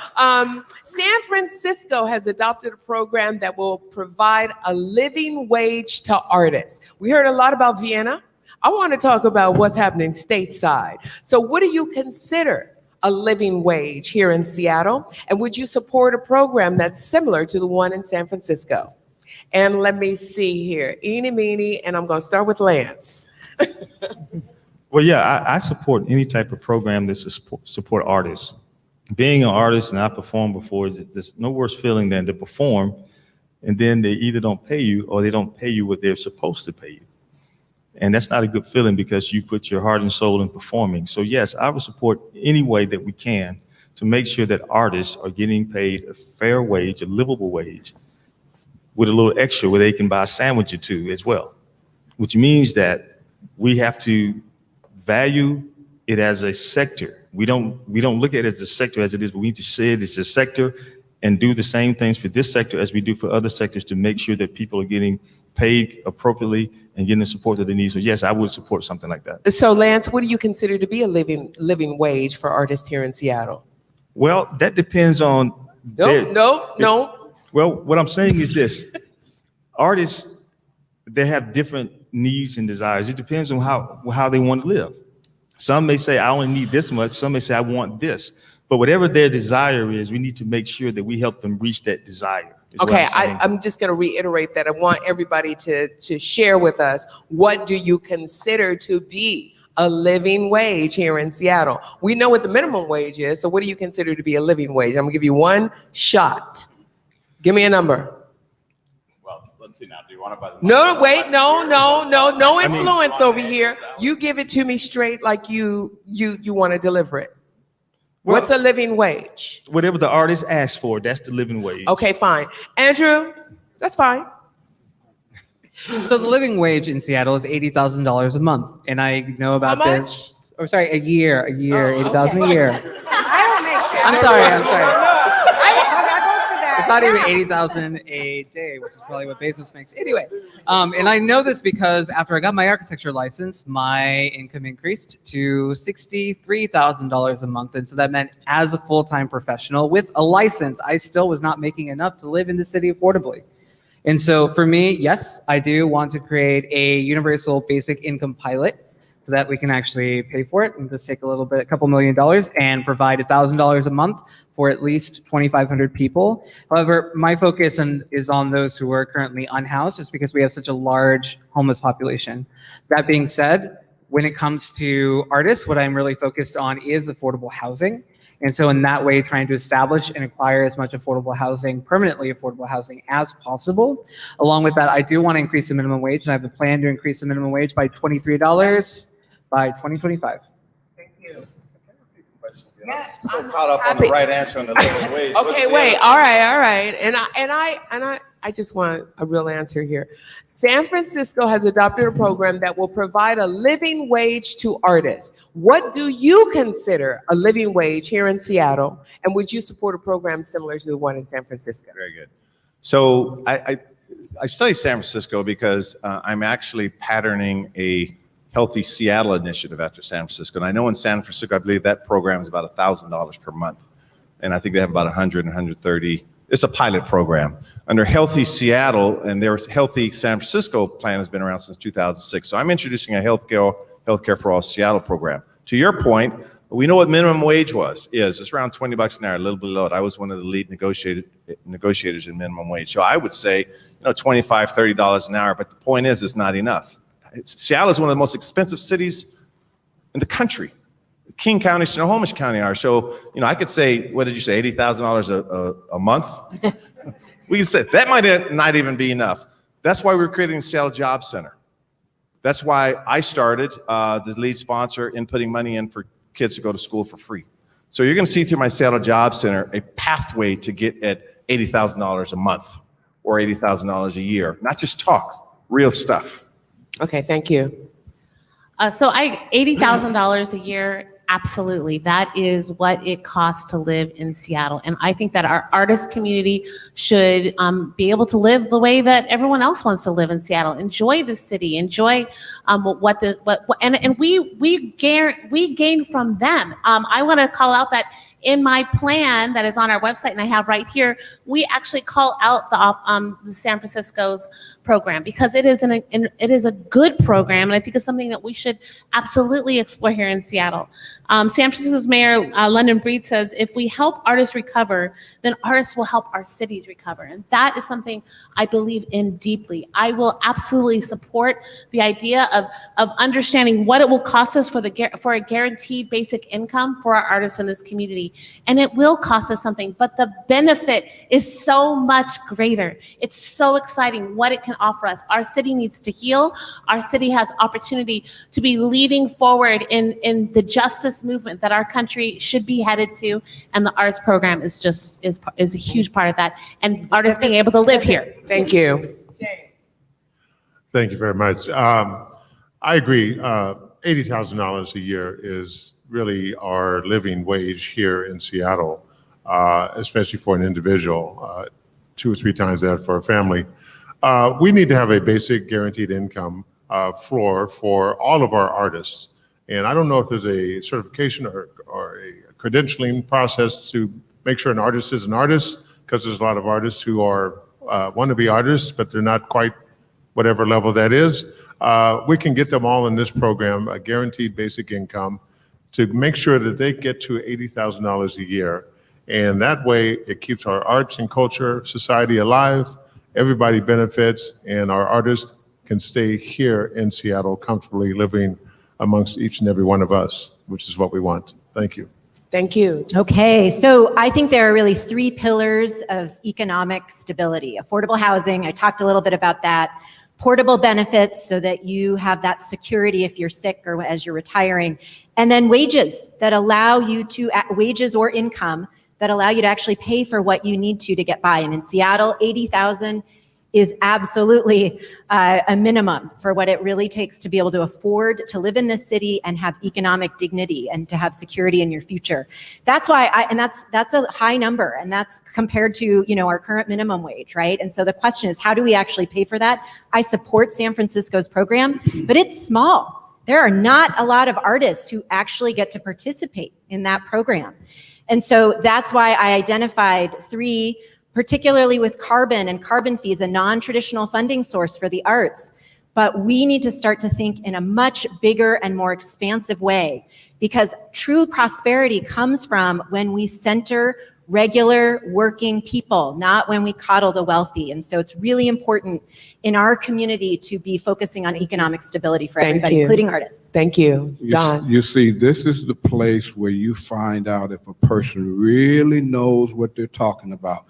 San Francisco has adopted a program that will provide a living wage to artists. We heard a lot about Vienna. I want to talk about what's happening stateside. So what do you consider a living wage here in Seattle? And would you support a program that's similar to the one in San Francisco? And let me see here, eeny, meeny, and I'm going to start with Lance. Well, yeah, I support any type of program that support artists. Being an artist, and I performed before, there's no worse feeling than to perform, and then they either don't pay you or they don't pay you what they're supposed to pay you. And that's not a good feeling because you put your heart and soul in performing. So yes, I would support any way that we can to make sure that artists are getting paid a fair wage, a livable wage, with a little extra where they can buy a sandwich or two as well, which means that we have to value it as a sector. We don't look at it as a sector as it is, but we need to say it as a sector and do the same things for this sector as we do for other sectors to make sure that people are getting paid appropriately and getting the support that they need. So yes, I would support something like that. So Lance, what do you consider to be a living wage for artists here in Seattle? Well, that depends on. No. Well, what I'm saying is this: artists, they have different needs and desires. It depends on how they want to live. Some may say, I only need this much. Some may say, I want this. But whatever their desire is, we need to make sure that we help them reach that desire. Okay, I'm just going to reiterate that. I want everybody to share with us, what do you consider to be a living wage here in Seattle? We know what the minimum wage is, so what do you consider to be a living wage? I'm going to give you one shot. Give me a number. Let's see now. Do you want to buy the No influence over here. You give it to me straight like you want to deliver it. Well, what's a living wage? Whatever the artist asks for, that's the living wage. Okay, fine. Andrew, that's fine. So the living wage in Seattle is $80,000 a month, and I know about How much? this. Oh, sorry, a year, Oh, 80,000 okay. a year. I don't make that. I'm sorry. I It's not even 80,000 a day, which is probably what Bezos makes. Anyway, and I know this because after I got my architecture license, my income increased to $63,000 a month. And so that meant as a full-time professional with a license, I still was not making enough to live in the city affordably. And so for me, yes, I do want to create a universal basic income pilot so that we can actually pay for it and just take a couple $1 million and provide $1,000 a month for at least 2,500 people. However, my focus is on those who are currently unhoused just because we have such a large homeless population. That being said, when it comes to artists, what I'm really focused on is affordable housing. And so in that way, trying to establish and acquire as much affordable housing, permanently affordable housing as possible. Along with that, I do want to increase the minimum wage, and I have a plan to increase the minimum wage by $23 by 2025. Thank you. I'm so caught up on the right answer on the living wage. Okay, wait. All right. And I just want a real answer here. San Francisco has adopted a program that will provide a living wage to artists. What do you consider a living wage here in Seattle? And would you support a program similar to the one in San Francisco? Very good. So I study San Francisco because I'm actually patterning a Healthy Seattle initiative after San Francisco. And I know in San Francisco, I believe that program is about $1,000 per month. And I think they have about 100 and 130. It's a pilot program. Under Healthy Seattle, and their Healthy San Francisco plan has been around since 2006. So I'm introducing a healthcare for all Seattle program. To your point, we know what minimum wage is. It's around $20 an hour, a little below it. I was one of the lead negotiators in minimum wage. So I would say, $25, $30 an hour. But the point is, it's not enough. Seattle is one of the most expensive cities in the country. King County, Snohomish County are. So, I could say, what did you say, $80,000 a month? We can say that might not even be enough. That's why we're creating the Seattle Job Center. That's why I started the lead sponsor in putting money in for kids to go to school for free. So you're going to see through my Seattle Job Center a pathway to get at $80,000 a month or $80,000 a year. Not just talk, real stuff. Okay, thank you. So $80,000 a year, Absolutely. That is what it costs to live in Seattle. And I think that our artist community should be able to live the way that everyone else wants to live in Seattle. Enjoy the city, enjoy and we gain from them. I want to call out that in my plan that is on our website and I have right here, we actually call out the San Francisco's program because it is a good program, and I think it's something that we should absolutely explore here in Seattle. San Francisco's Mayor London Breed says, if we help artists recover, then artists will help our cities recover. And that is something I believe in deeply. I will absolutely support the idea of understanding what it will cost us for a guaranteed basic income for our artists in this community. And it will cost us something, but the benefit is so much greater. It's so exciting what it can offer us. Our city needs to heal. Our city has opportunity to be leading forward in the justice movement that our country should be headed to, and the arts program is a huge part of that, and artists being able to live here. Thank you. Thank you very much. I agree. $80,000 a year is really our living wage here in Seattle, especially for an individual, 2 or 3 times that for a family. We need to have a basic guaranteed income floor for all of our artists. And I don't know if there's a certification or a credentialing process to make sure an artist is an artist, because there's a lot of artists who are want to be artists, but they're not quite whatever level that is. We can get them all in this program, a guaranteed basic income, to make sure that they get to $80,000 a year. And that way it keeps our arts and culture society alive, everybody benefits, and our artists can stay here in Seattle comfortably living amongst each and every one of us, which is what we want. Thank you. Thank you. Okay, so I think there are really 3 pillars of economic stability. Affordable housing, I talked a little bit about that. Portable benefits, so that you have that security if you're sick or as you're retiring. And then wages that allow you to, wages or income that allow you to actually pay for what you need to get by. And in Seattle, $80,000 is absolutely a minimum for what it really takes to be able to afford to live in this city and have economic dignity and to have security in your future. That's why that's a high number, and that's compared to, our current minimum wage, right? And so the question is, how do we actually pay for that? I support San Francisco's program, but it's small. There are not a lot of artists who actually get to participate in that program. And so that's why I identified 3, particularly with carbon and carbon fees, a non-traditional funding source for the arts. But we need to start to think in a much bigger and more expansive way, because true prosperity comes from when we center regular working people, not when we coddle the wealthy. And so it's really important in our community to be focusing on economic stability for everybody, including artists. Thank you. Don. You see, this is the place where you find out if a person really knows what they're talking about.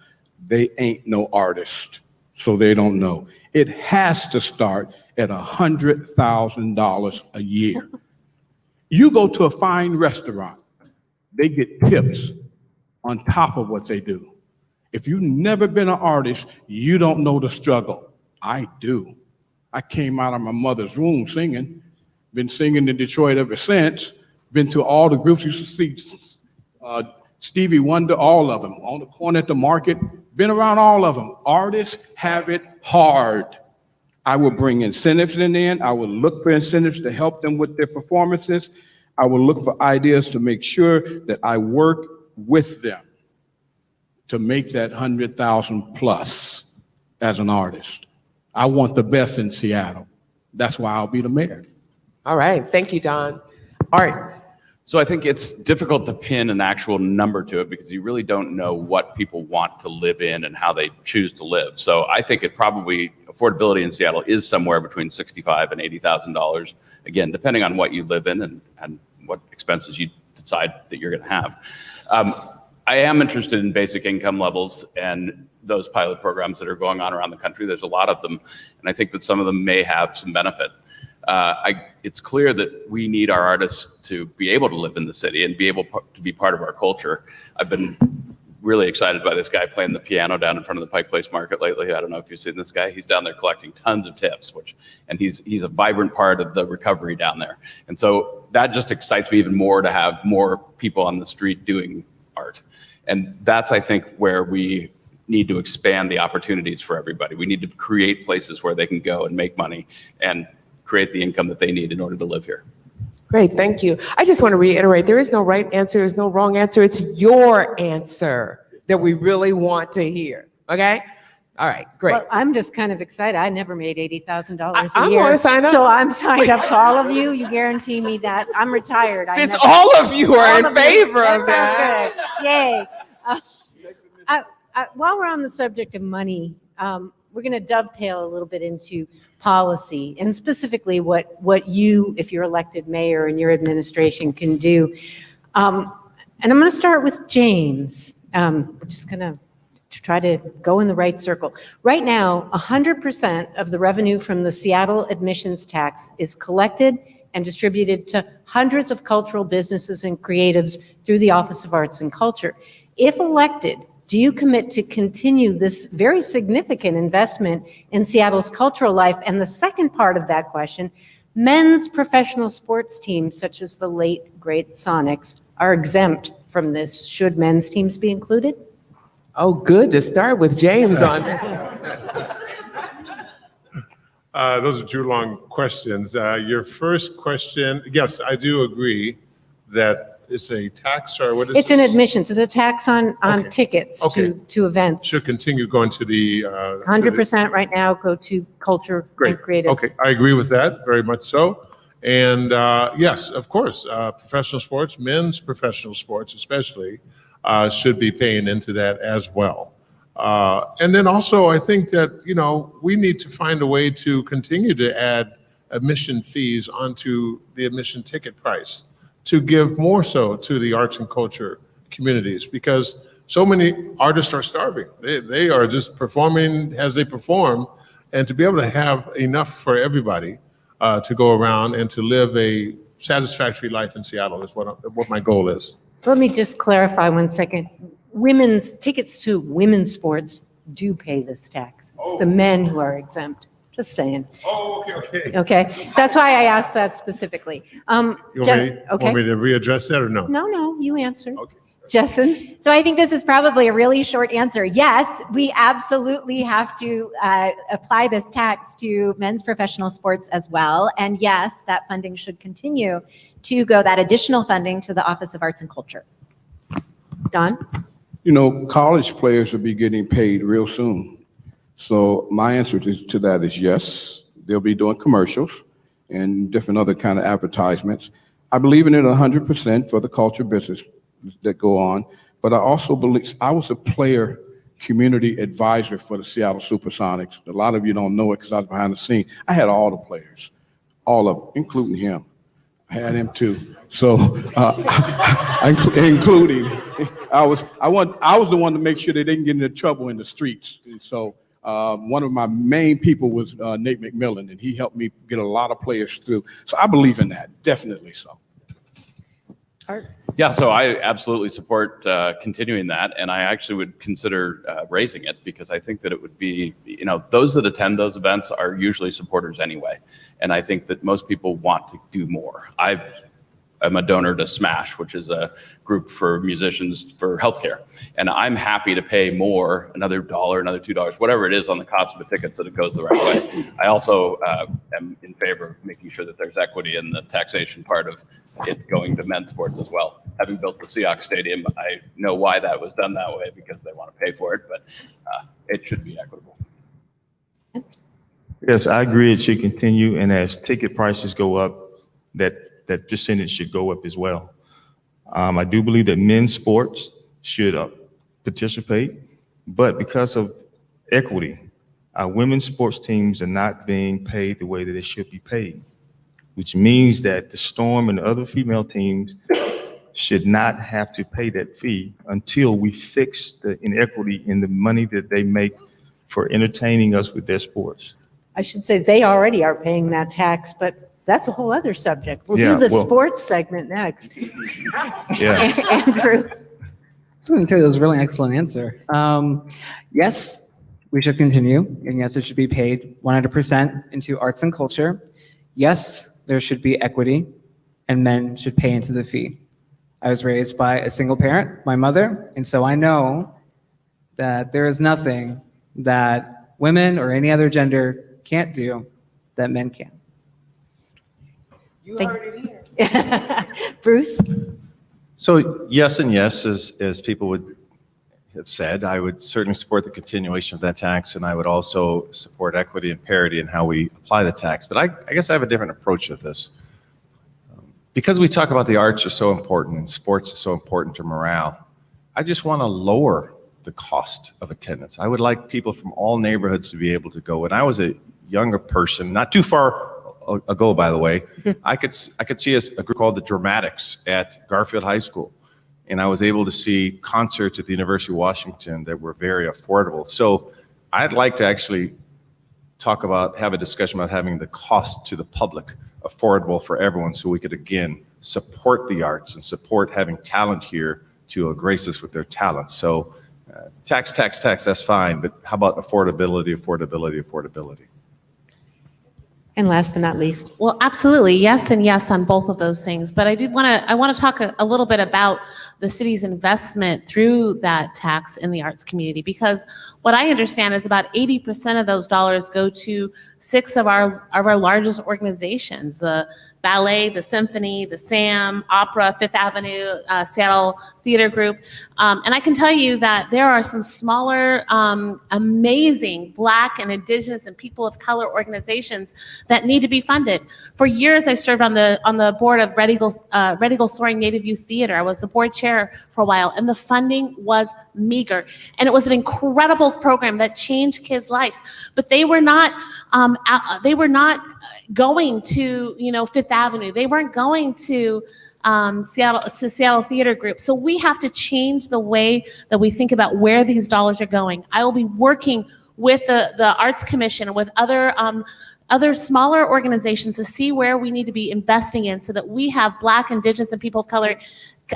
They ain't no artist, so they don't know. It has to start at $100,000 a year. You go to a fine restaurant, they get tips on top of what they do. If you've never been an artist, you don't know the struggle. I do. I came out of my mother's womb singing, been singing in Detroit ever since, been to all the groups. You should see Stevie Wonder, all of them, on the corner at the market, been around all of them. Artists have it hard. I will bring incentives in. I will look for incentives to help them with their performances. I will look for ideas to make sure that I work with them to make that 100,000 plus as an artist. I want the best in Seattle. That's why I'll be the mayor. All right. Thank you, Don. Art. So I think it's difficult to pin an actual number to it because you really don't know what people want to live in and how they choose to live. So I think affordability in Seattle is somewhere between $65,000 and $80,000. Again, depending on what you live in and what expenses you decide that you're going to have. I am interested in basic income levels and those pilot programs that are going on around the country. There's a lot of them, and I think that some of them may have some benefit. It's clear that we need our artists to be able to live in the city and be able to be part of our culture. I've been really excited by this guy playing the piano down in front of the Pike Place Market lately. I don't know if you've seen this guy. He's down there collecting tons of tips, and he's a vibrant part of the recovery down there. And so that just excites me even more to have more people on the street doing art. And that's, I think, where we need to expand the opportunities for everybody. We need to create places where they can go and make money and create the income that they need in order to live here. Great, thank you. I just want to reiterate, there is no right answer, there's no wrong answer. It's your answer that we really want to hear, okay? All right, great. Well, I'm just kind of excited. I never made $80,000 a I year. want to sign up. So I'm signed up for all of you. You guarantee me that. I'm retired. Since all of you are in favor of that. that. Sounds good. Yay. While we're on the subject of money, we're going to dovetail a little bit into policy and specifically what you, if you're elected mayor and your administration can do. And I'm going to start with James. We're just going to try to go in the right circle. Right now, 100% of the revenue from the Seattle admissions tax is collected and distributed to hundreds of cultural businesses and creatives through the Office of Arts and Culture. If elected, do you commit to continue this very significant investment in Seattle's cultural life? And the second part of that question, men's professional sports teams, such as the late, great Sonics, are exempt from this. Should men's teams be included? Oh, good to start with James on. Those are two long questions. Your first question, yes, I do agree that it's a tax, or what is It's an admissions. It's a tax on tickets Okay. to events. Should continue going to the 100% right now go to culture Great. and creative. Okay, I agree with that, very much so. And yes, of course, professional sports, men's professional sports especially, should be paying into that as well. And then also, I think that, we need to find a way to continue to add admission fees onto the admission ticket price to give more so to the arts and culture communities, because so many artists are starving. They are just performing as they perform, and to be able to have enough for everybody to go around and to live a satisfactory life in Seattle is what my goal is. So let me just clarify 1 second. Women's tickets to women's sports do pay this tax. It's the men who are exempt. Just saying. Oh, okay. Okay, that's why I asked that specifically. You want me to readdress that or no? No, you answer. Okay. Jessyn? So I think this is probably a really short answer. Yes, we absolutely have to apply this tax to men's professional sports as well. And yes, that funding should continue to go, that additional funding, to the Office of Arts and Culture. Don? College players will be getting paid real soon. So my answer to that is yes. They'll be doing commercials and different other kind of advertisements. I believe in it 100% for the culture business that go on, but I also believe I was a player community advisor for the Seattle Supersonics. A lot of you don't know it because I was behind the scene. I had all the players, all of them, including him. I had him too. So, including, I was the one to make sure they didn't get into trouble in the streets. And so, one of my main people was Nate McMillan, and he helped me get a lot of players through. So I believe in that, definitely so. Art? Yeah, so I absolutely support continuing that, and I actually would consider raising it, because I think that it would be, those that attend those events are usually supporters anyway, and I think that most people want to do more. I'm a donor to SMASH, which is a group for musicians for healthcare, and I'm happy to pay more, another $1, another $2, whatever it is on the cost of a ticket, so that it goes the right way. I also am in favor of making sure that there's equity in the taxation part of it going to men's sports as well. Having built the Seahawks Stadium, I know why that was done that way, because they want to pay for it, but it should be equitable. Yes, I agree. It should continue, and as ticket prices go up, that percentage should go up as well. I do believe that men's sports should participate, but because of equity, our women's sports teams are not being paid the way that they should be paid, which means that the Storm and other female teams should not have to pay that fee until we fix the inequity in the money that they make for entertaining us with their sports. I should say they already are paying that tax, but that's a whole other subject. We'll do the sports segment next. Yeah. Andrew? was going to tell you that was a really excellent answer. Yes, we should continue, and yes, it should be paid 100% into arts and culture. Yes, there should be equity, and men should pay into the fee. I was raised by a single parent, my mother, and so I know that there is nothing that women or any other gender can't do that men can. You heard it here. Bruce? So yes and yes, as people would have said, I would certainly support the continuation of that tax, and I would also support equity and parity in how we apply the tax. But I guess I have a different approach to this. Because we talk about the arts are so important and sports is so important to morale, I just want to lower the cost of attendance. I would like people from all neighborhoods to be able to go. When I was a younger person, not too far ago, by the way, I could see a group called the Dramatics at Garfield High School. And I was able to see concerts at the University of Washington that were very affordable. So I'd like to actually have a discussion about having the cost to the public affordable for everyone, so we could again support the arts and support having talent here to grace us with their talent. So tax, that's fine, but how about affordability? And last but not least. Well, absolutely. Yes and yes on both of those things. But I want to talk a little bit about the city's investment through that tax in the arts community, because what I understand is about 80% of those dollars go to 6 of our largest organizations, the ballet, the symphony, the SAM, opera, Fifth Avenue, Seattle Theater Group. And I can tell you that there are some smaller, amazing Black and Indigenous and people of color organizations that need to be funded. For years, I served on the board of Red Eagle Soaring Native Youth Theater. I was the board chair for a while, and the funding was meager. And it was an incredible program that changed kids' lives. But they were not going to, Fifth Avenue. They weren't going to Seattle Theater Group. So we have to change the way that we think about where these dollars are going. I will be working with the Arts Commission and with other smaller organizations to see where we need to be investing in, so that we have Black, Indigenous, and people of color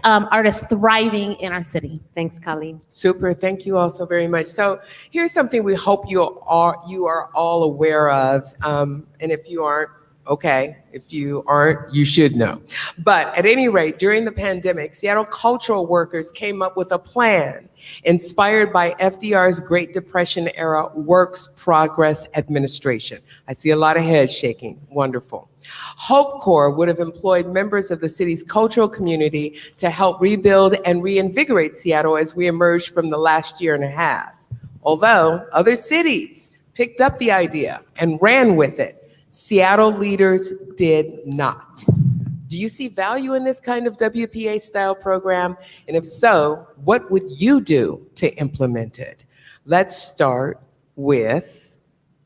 artists thriving in our city. Thanks, Colleen. Super. Thank you all so very much. So here's something we hope you are all aware of. And if you aren't, okay. If you aren't, you should know. But at any rate, during the pandemic, Seattle cultural workers came up with a plan inspired by FDR's Great Depression era Works Progress Administration. I see a lot of heads shaking. Wonderful. Hope Corps would have employed members of the city's cultural community to help rebuild and reinvigorate Seattle as we emerged from the last year and a half. Although other cities picked up the idea and ran with it, Seattle leaders did not. Do you see value in this kind of WPA style program? And if so, what would you do to implement it? Let's start with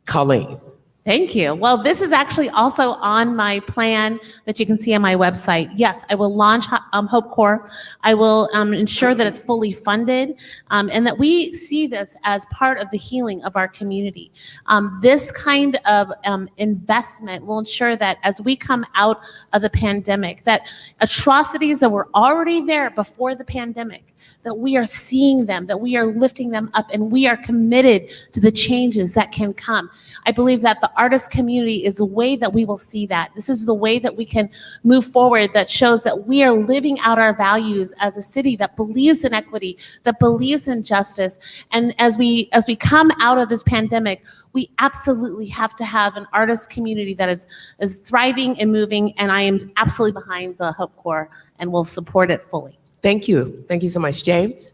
Colleen. Thank you. Well, this is actually also on my plan that you can see on my website. Yes, I will launch Hope Corps. I will ensure that it's fully funded and that we see this as part of the healing of our community. This kind of investment will ensure that as we come out of the pandemic, that atrocities that were already there before the pandemic, that we are seeing them, that we are lifting them up, and we are committed to the changes that can come. I believe that the artist community is the way that we will see that. This is the way that we can move forward, that shows that we are living out our values as a city that believes in equity, that believes in justice. And as we come out of this pandemic, we absolutely have to have an artist community that is thriving and moving, and I am absolutely behind the Hope Corps and will support it fully. Thank you. Thank you so much. James?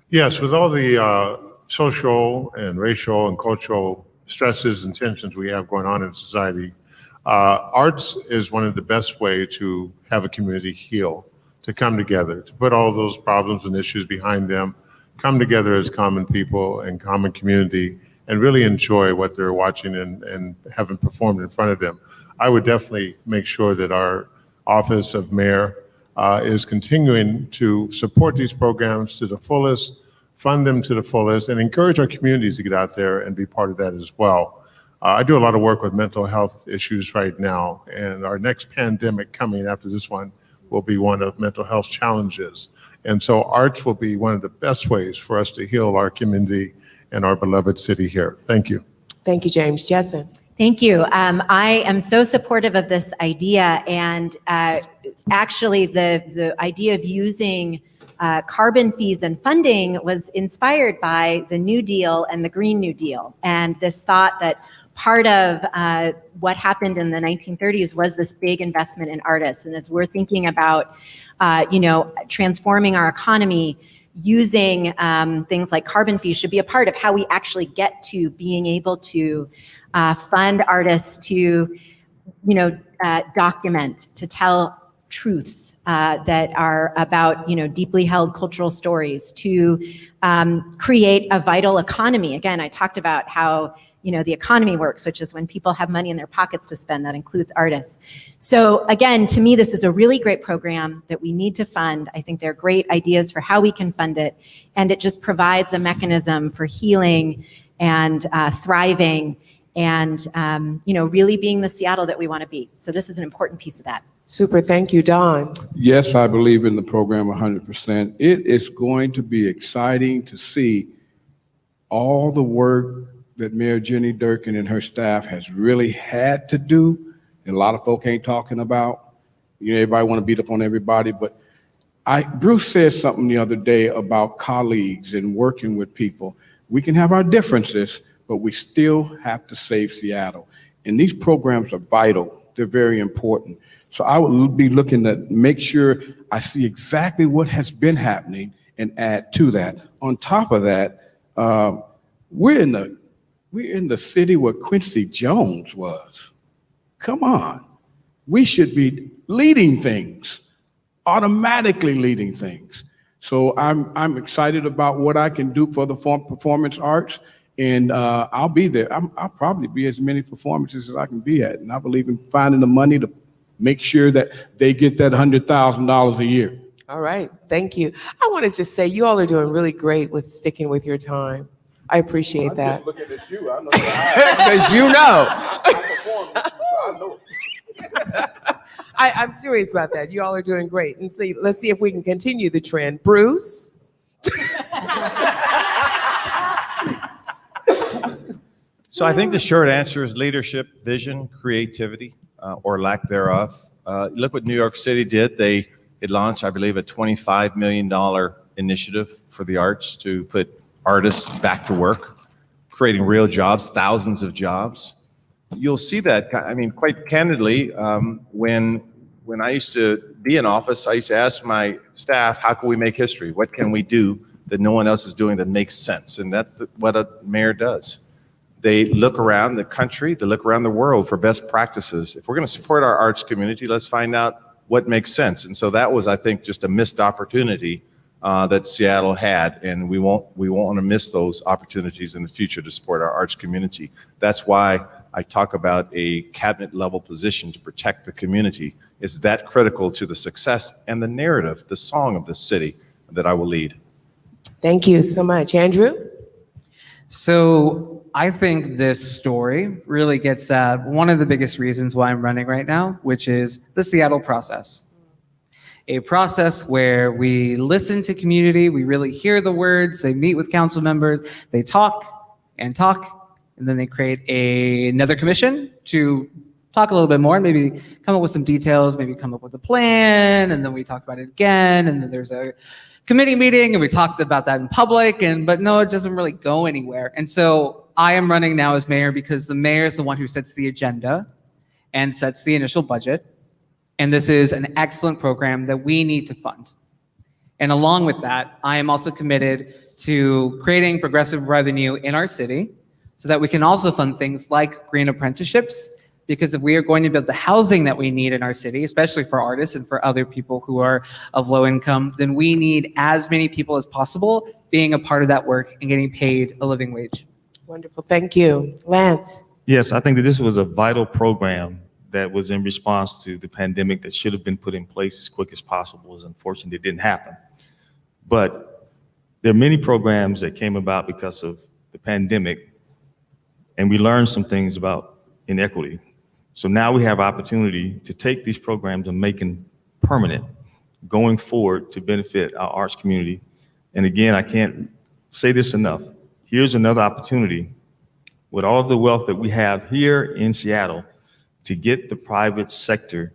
Yes, with all the social and racial and cultural stresses and tensions we have going on in society, arts is one of the best ways to have a community heal, to come together, to put all those problems and issues behind them, come together as common people and common community, and really enjoy what they're watching and having performed in front of them. I would definitely make sure that our office of mayor is continuing to support these programs to the fullest, fund them to the fullest, and encourage our communities to get out there and be part of that as well. I do a lot of work with mental health issues right now, and our next pandemic coming after this one will be one of mental health challenges. And so arts will be one of the best ways for us to heal our community and our beloved city here. Thank you. Thank you, James. Jessyn. Thank you. I am so supportive of this idea, and actually the idea of using carbon fees and funding was inspired by the New Deal and the Green New Deal, and this thought that part of what happened in the 1930s was this big investment in artists. And as we're thinking about, transforming our economy, using things like carbon fees should be a part of how we actually get to being able to fund artists to, document, to tell truths that are about, deeply held cultural stories, to create a vital economy. Again, I talked about how the economy works, which is when people have money in their pockets to spend. That includes artists. So again, to me, this is a really great program that we need to fund. I think there are great ideas for how we can fund it, and it just provides a mechanism for healing and thriving and really being the Seattle that we want to be. So this is an important piece of that. Super, thank you, Don. Yes, I believe in the program 100%. It is going to be exciting to see all the work that Mayor Jenny Durkin and her staff has really had to do, and a lot of folk ain't talking about. Everybody want to beat up on everybody, but Bruce said something the other day about colleagues and working with people. We can have our differences, but we still have to save Seattle. And these programs are vital. They're very important. So I would be looking to make sure I see exactly what has been happening and add to that. On top of that, we're in the city where Quincy Jones was. Come on. We should be leading things, automatically leading things. So I'm excited about what I can do for the performance arts, and I'll be there. I'll probably be as many performances as I can be at, and I believe in finding the money to make sure that they get that $100,000 a year. All right, thank you. I want to just say you all are doing really great with sticking with your time. I appreciate that. I'm just looking at you. I know. Because you know. I'm serious about that. You all are doing great. And see, let's see if we can continue the trend. Bruce? So I think the short answer is leadership, vision, creativity, or lack thereof. Look what New York City did. It launched, I believe, a $25 million initiative for the arts to put artists back to work, creating real jobs, thousands of jobs. You'll see that, quite candidly, when I used to be in office, I used to ask my staff, how can we make history? What can we do that no one else is doing that makes sense? And that's what a mayor does. They look around the country, they look around the world for best practices. If we're going to support our arts community, let's find out what makes sense. And so that was, I think, just a missed opportunity that Seattle had, and we won't want to miss those opportunities in the future to support our arts community. That's why I talk about a cabinet level position to protect the community. It's that critical to the success and the narrative, the song of the city that I will lead. Thank you so much. Andrew? So I think this story really gets at one of the biggest reasons why I'm running right now, which is the Seattle process. A process where we listen to community, we really hear the words, they meet with council members, they talk, and then they create another commission to talk a little bit more and maybe come up with some details, maybe come up with a plan, and then we talk about it again, and then there's a committee meeting, and we talked about that in public, but no, it doesn't really go anywhere. And so I am running now as mayor because the mayor is the one who sets the agenda and sets the initial budget. And this is an excellent program that we need to fund. And along with that, I am also committed to creating progressive revenue in our city so that we can also fund things like green apprenticeships, because if we are going to build the housing that we need in our city, especially for artists and for other people who are of low income, then we need as many people as possible being a part of that work and getting paid a living wage. Wonderful, thank you. Lance? Yes, I think that this was a vital program that was in response to the pandemic that should have been put in place as quick as possible. It's unfortunate it didn't happen. But there are many programs that came about because of the pandemic, and we learned some things about inequity. So now we have opportunity to take these programs and make them permanent. going forward to benefit our arts community. And again, I can't say this enough. Here's another opportunity with all of the wealth that we have here in Seattle to get the private sector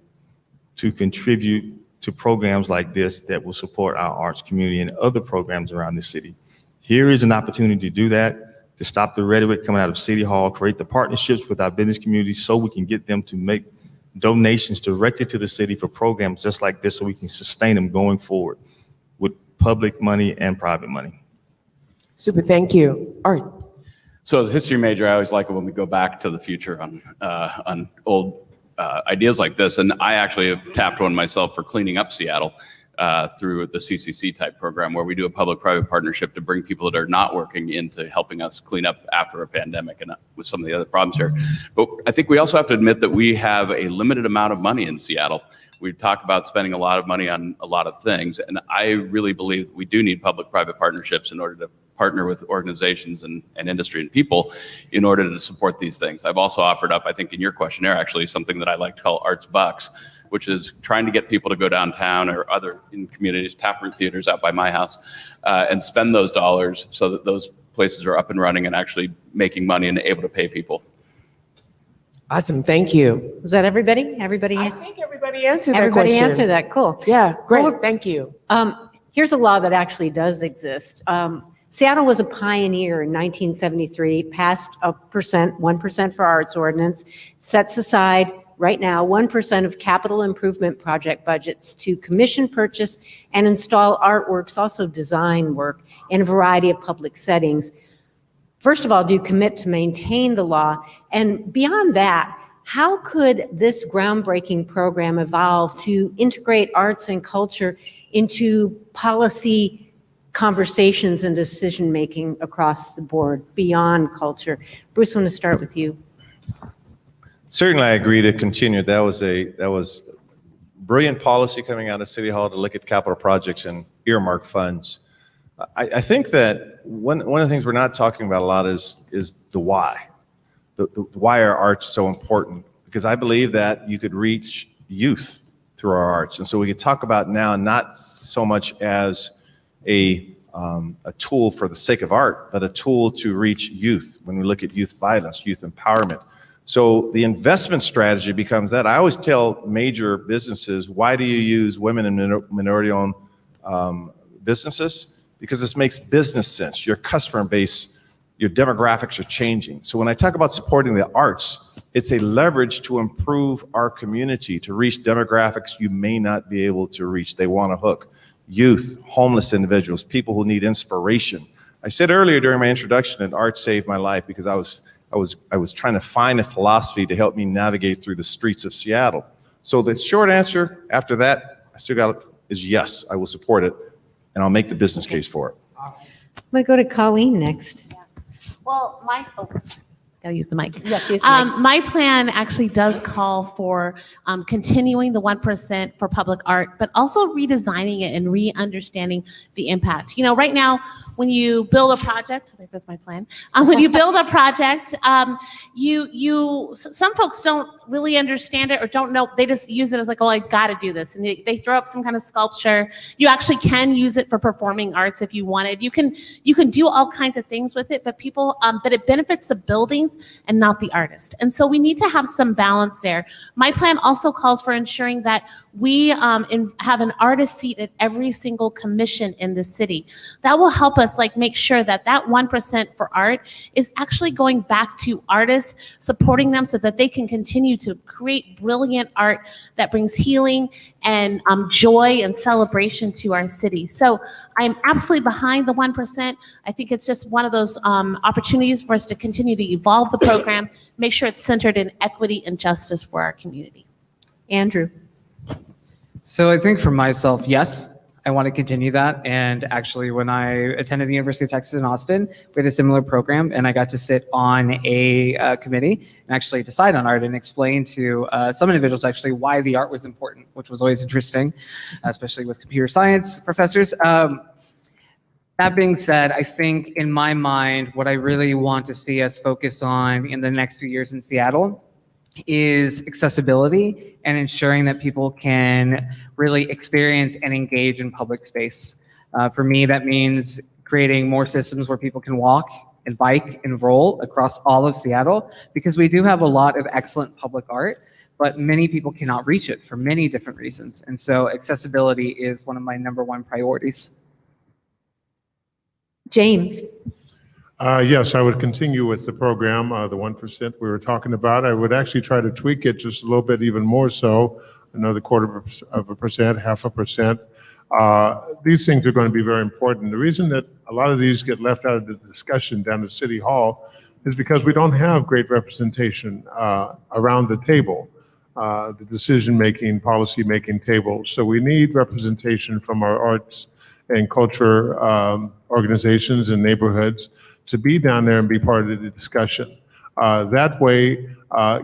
to contribute to programs like this that will support our arts community and other programs around the city. Here is an opportunity to do that, to stop the rhetoric coming out of City Hall, create the partnerships with our business community so we can get them to make donations directly to the city for programs just like this so we can sustain them going forward with public money and private money. Super, thank you. Art. So as a history major, I always like it when we go back to the future on old ideas like this. And I actually have tapped one myself for cleaning up Seattle through the CCC type program, where we do a public-private partnership to bring people that are not working into helping us clean up after a pandemic and with some of the other problems here. But I think we also have to admit that we have a limited amount of money in Seattle. We've talked about spending a lot of money on a lot of things, and I really believe we do need public-private partnerships in order to partner with organizations and industry and people in order to support these things. I've also offered up, I think in your questionnaire actually, something that I like to call Arts Bucks, which is trying to get people to go downtown or other in communities, taproot theaters out by my house, and spend those dollars so that those places are up and running and actually making money and able to pay people. Awesome, thank you. Was that everybody? Everybody? I think everybody answered that Everybody question. answered that, cool. Yeah, great, Well, thank you. Here's a law that actually does exist. Seattle was a pioneer in 1973, passed a 1% for arts ordinance, sets aside right now 1% of capital improvement project budgets to commission, purchase, and install artworks, also design work, in a variety of public settings. First of all, do commit to maintain the law, and beyond that, how could this groundbreaking program evolve to integrate arts and culture into policy conversations and decision-making across the board beyond culture? Bruce, I want to start with you. Certainly, I agree to continue. That was brilliant policy coming out of City Hall to look at capital projects and earmark funds. I think that one of the things we're not talking about a lot is the why. The why are arts so important? Because I believe that you could reach youth through our arts, and so we could talk about now not so much as a tool for the sake of art, but a tool to reach youth when we look at youth violence, youth empowerment. So the investment strategy becomes that. I always tell major businesses, why do you use women and minority-owned businesses? Because this makes business sense. Your customer base, your demographics are changing. So when I talk about supporting the arts, it's a leverage to improve our community, to reach demographics you may not be able to reach. They want a hook. Youth, homeless individuals, people who need inspiration. I said earlier during my introduction that art saved my life because I was trying to find a philosophy to help me navigate through the streets of Seattle. So the short answer after that, is yes, I will support it, and I'll make the business case for it. I'm going to go to Colleen next. Well, gotta use the mic. Yeah, use the mic. My plan actually does call for continuing the 1% for public art, but also redesigning it and re-understanding the impact. You know, right now, when you build a project, there goes my plan. When you build a project, some folks don't really understand it or don't know. They just use it as like, oh, I got to do this, and they throw up some kind of sculpture. You actually can use it for performing arts if you wanted. You can do all kinds of things with it, but but it benefits the buildings and not the artist. And so we need to have some balance there. My plan also calls for ensuring that we have an artist seat at every single commission in the city. That will help us make sure that 1% for art is actually going back to artists, supporting them so that they can continue to create brilliant art that brings healing and joy and celebration to our city. So I'm absolutely behind the 1%. I think it's just one of those opportunities for us to continue to evolve the program, make sure it's centered in equity and justice for our community. Andrew. So I think for myself, yes, I want to continue that. And actually, when I attended the University of Texas in Austin, we had a similar program, and I got to sit on a committee and actually decide on art and explain to some individuals actually why the art was important, which was always interesting, especially with computer science professors. That being said, I think in my mind, what I really want to see us focus on in the next few years in Seattle is accessibility and ensuring that people can really experience and engage in public space. For me, that means creating more systems where people can walk and bike and roll across all of Seattle, because we do have a lot of excellent public art, but many people cannot reach it for many different reasons. And so accessibility is one of my #1 priorities. James. Yes, I would continue with the program, the 1% we were talking about. I would actually try to tweak it just a little bit even more so, another 1/4%, 0.5%. These things are going to be very important. The reason that a lot of these get left out of the discussion down at City Hall is because we don't have great representation around the table, the decision-making, policy-making tables. So we need representation from our arts and culture organizations and neighborhoods to be down there and be part of the discussion. That way,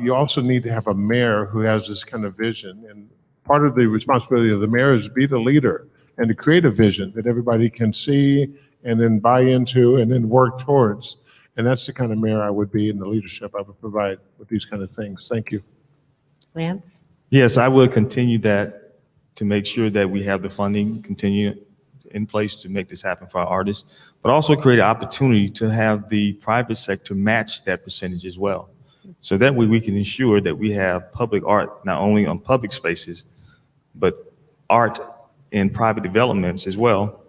you also need to have a mayor who has this kind of vision. And part of the responsibility of the mayor is to be the leader and to create a vision that everybody can see and then buy into and then work towards. And that's the kind of mayor I would be, and the leadership I would provide with these kind of things. Thank you. Lance? Yes, I will continue that to make sure that we have the funding continue in place to make this happen for our artists, but also create an opportunity to have the private sector match that percentage as well. So that way we can ensure that we have public art, not only on public spaces, but art in private developments as well,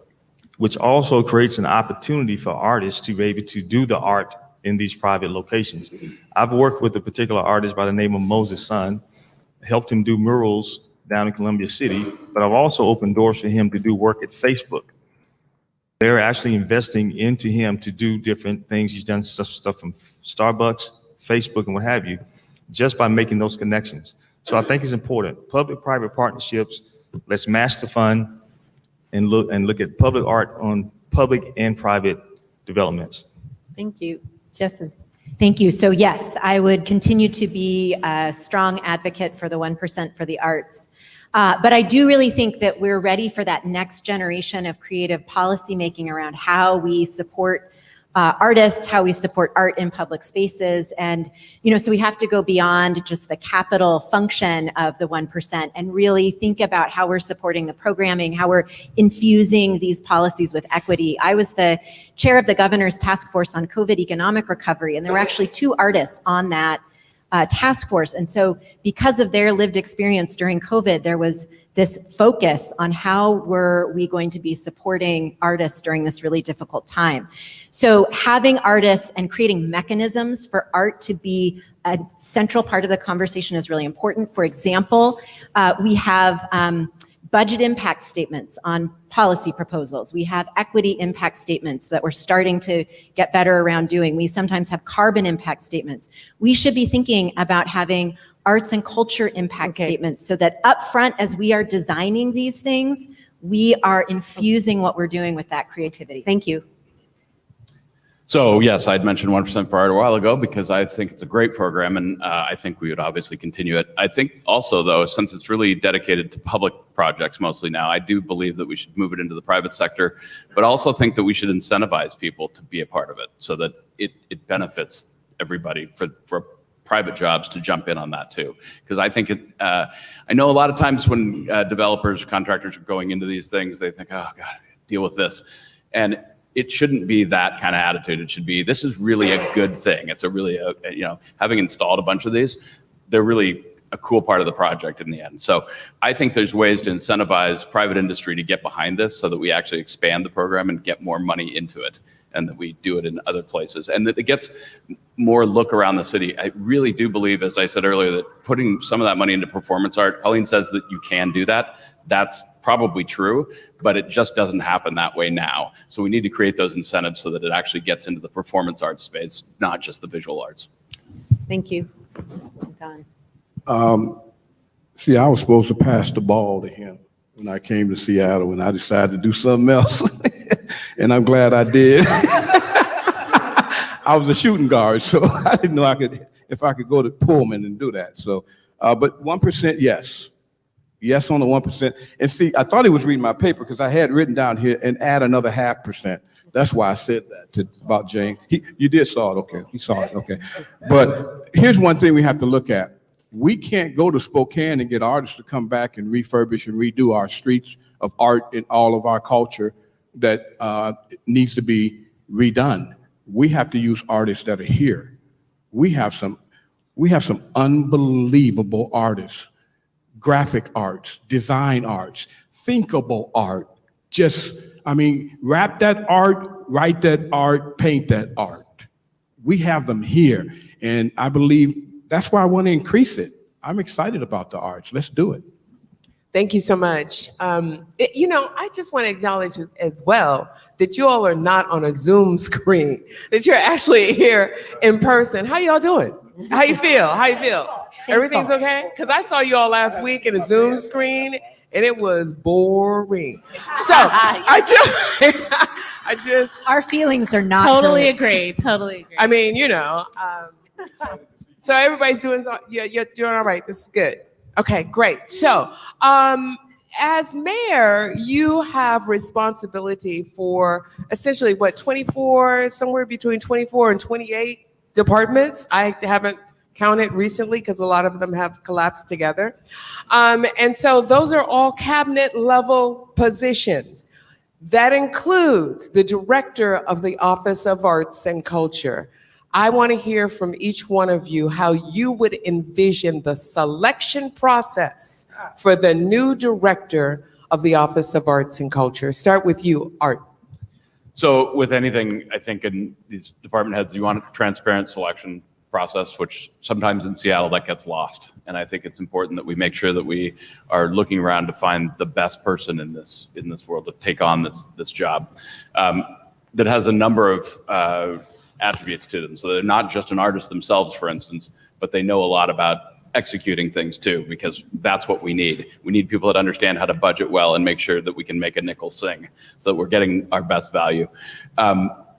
which also creates an opportunity for artists to be able to do the art in these private locations. I've worked with a particular artist by the name of Moses Sun, helped him do murals down in Columbia City, but I've also opened doors for him to do work at Facebook. They're actually investing into him to do different things. He's done stuff from Starbucks, Facebook, and what have you, just by making those connections. So I think it's important. Public-private partnerships, let's match the fund and look at public art on public and private developments. Thank you. Jessyn. Thank you. So yes, I would continue to be a strong advocate for the 1% for the arts. But I do really think that we're ready for that next generation of creative policy making around how we support artists, how we support art in public spaces. And, so we have to go beyond just the capital function of the 1% and really think about how we're supporting the programming, how we're infusing these policies with equity. I was the chair of the governor's task force on COVID economic recovery, and there were actually 2 artists on that task force. And so because of their lived experience during COVID, there was this focus on how were we going to be supporting artists during this really difficult time. So having artists and creating mechanisms for art to be a central part of the conversation is really important. For example, we have budget impact statements on policy proposals. We have equity impact statements that we're starting to get better around doing. We sometimes have carbon impact statements. We should be thinking about having arts and culture impact statements so that upfront, as we are designing these things, we are infusing what we're doing with that creativity. Thank you. So yes, I'd mentioned 1% for art a while ago because I think it's a great program, and I think we would obviously continue it. I think also, though, since it's really dedicated to public projects mostly now, I do believe that we should move it into the private sector, but also think that we should incentivize people to be a part of it so that it benefits everybody for private jobs to jump in on that too. Because I think I know a lot of times when developers, contractors are going into these things, they think, oh God, deal with this. And it shouldn't be that kind of attitude. It should be, this is really a good thing. It's having installed a bunch of these, they're really a cool part of the project in the end. So I think there's ways to incentivize private industry to get behind this so that we actually expand the program and get more money into it, and that we do it in other places, and that it gets more look around the city. I really do believe, as I said earlier, that putting some of that money into performance art, Colleen says that you can do that. That's probably true, but it just doesn't happen that way now. So we need to create those incentives so that it actually gets into the performance arts space, not just the visual arts. Thank you. Don. See, I was supposed to pass the ball to him when I came to Seattle, and I decided to do something else. And I'm glad I did. I was a shooting guard, so I didn't know if I could go to Pullman and do that. So, but 1%, yes. Yes on the 1%. And see, I thought he was reading my paper because I had written down here and add another 0.5%. That's why I said that about James. You did saw it, okay. He saw it, okay. But here's one thing we have to look at. We can't go to Spokane and get artists to come back and refurbish and redo our streets of art and all of our culture that needs to be redone. We have to use artists that are here. We have some unbelievable artists, graphic arts, design arts, thinkable art. Rap that art, write that art, paint that art. We have them here, and I believe that's why I want to increase it. I'm excited about the arts. Let's do it. Thank you so much. I just want to acknowledge as well that you all are not on a Zoom screen, that you're actually here in person. How y'all doing? How you feel? Everything's okay? Because I saw you all last week in a Zoom screen, and it was boring. So I just Our feelings are not Totally hurt. agree. Totally agree. I mean, so everybody's doing, you're doing all right. This is good. Okay, great. So, as mayor, you have responsibility for essentially somewhere between 24 and 28 departments. I haven't counted recently because a lot of them have collapsed together. And so those are all cabinet level positions. That includes the director of the Office of Arts and Culture. I want to hear from each one of you how you would envision the selection process for the new director of the Office of Arts and Culture. Start with you, Art. So with anything, I think in these department heads, you want a transparent selection process, which sometimes in Seattle that gets lost. And I think it's important that we make sure that we are looking around to find the best person in this world to take on this job that has a number of attributes to them. So they're not just an artist themselves, for instance, but they know a lot about executing things too, because that's what we need. We need people that understand how to budget well and make sure that we can make a nickel sing so that we're getting our best value.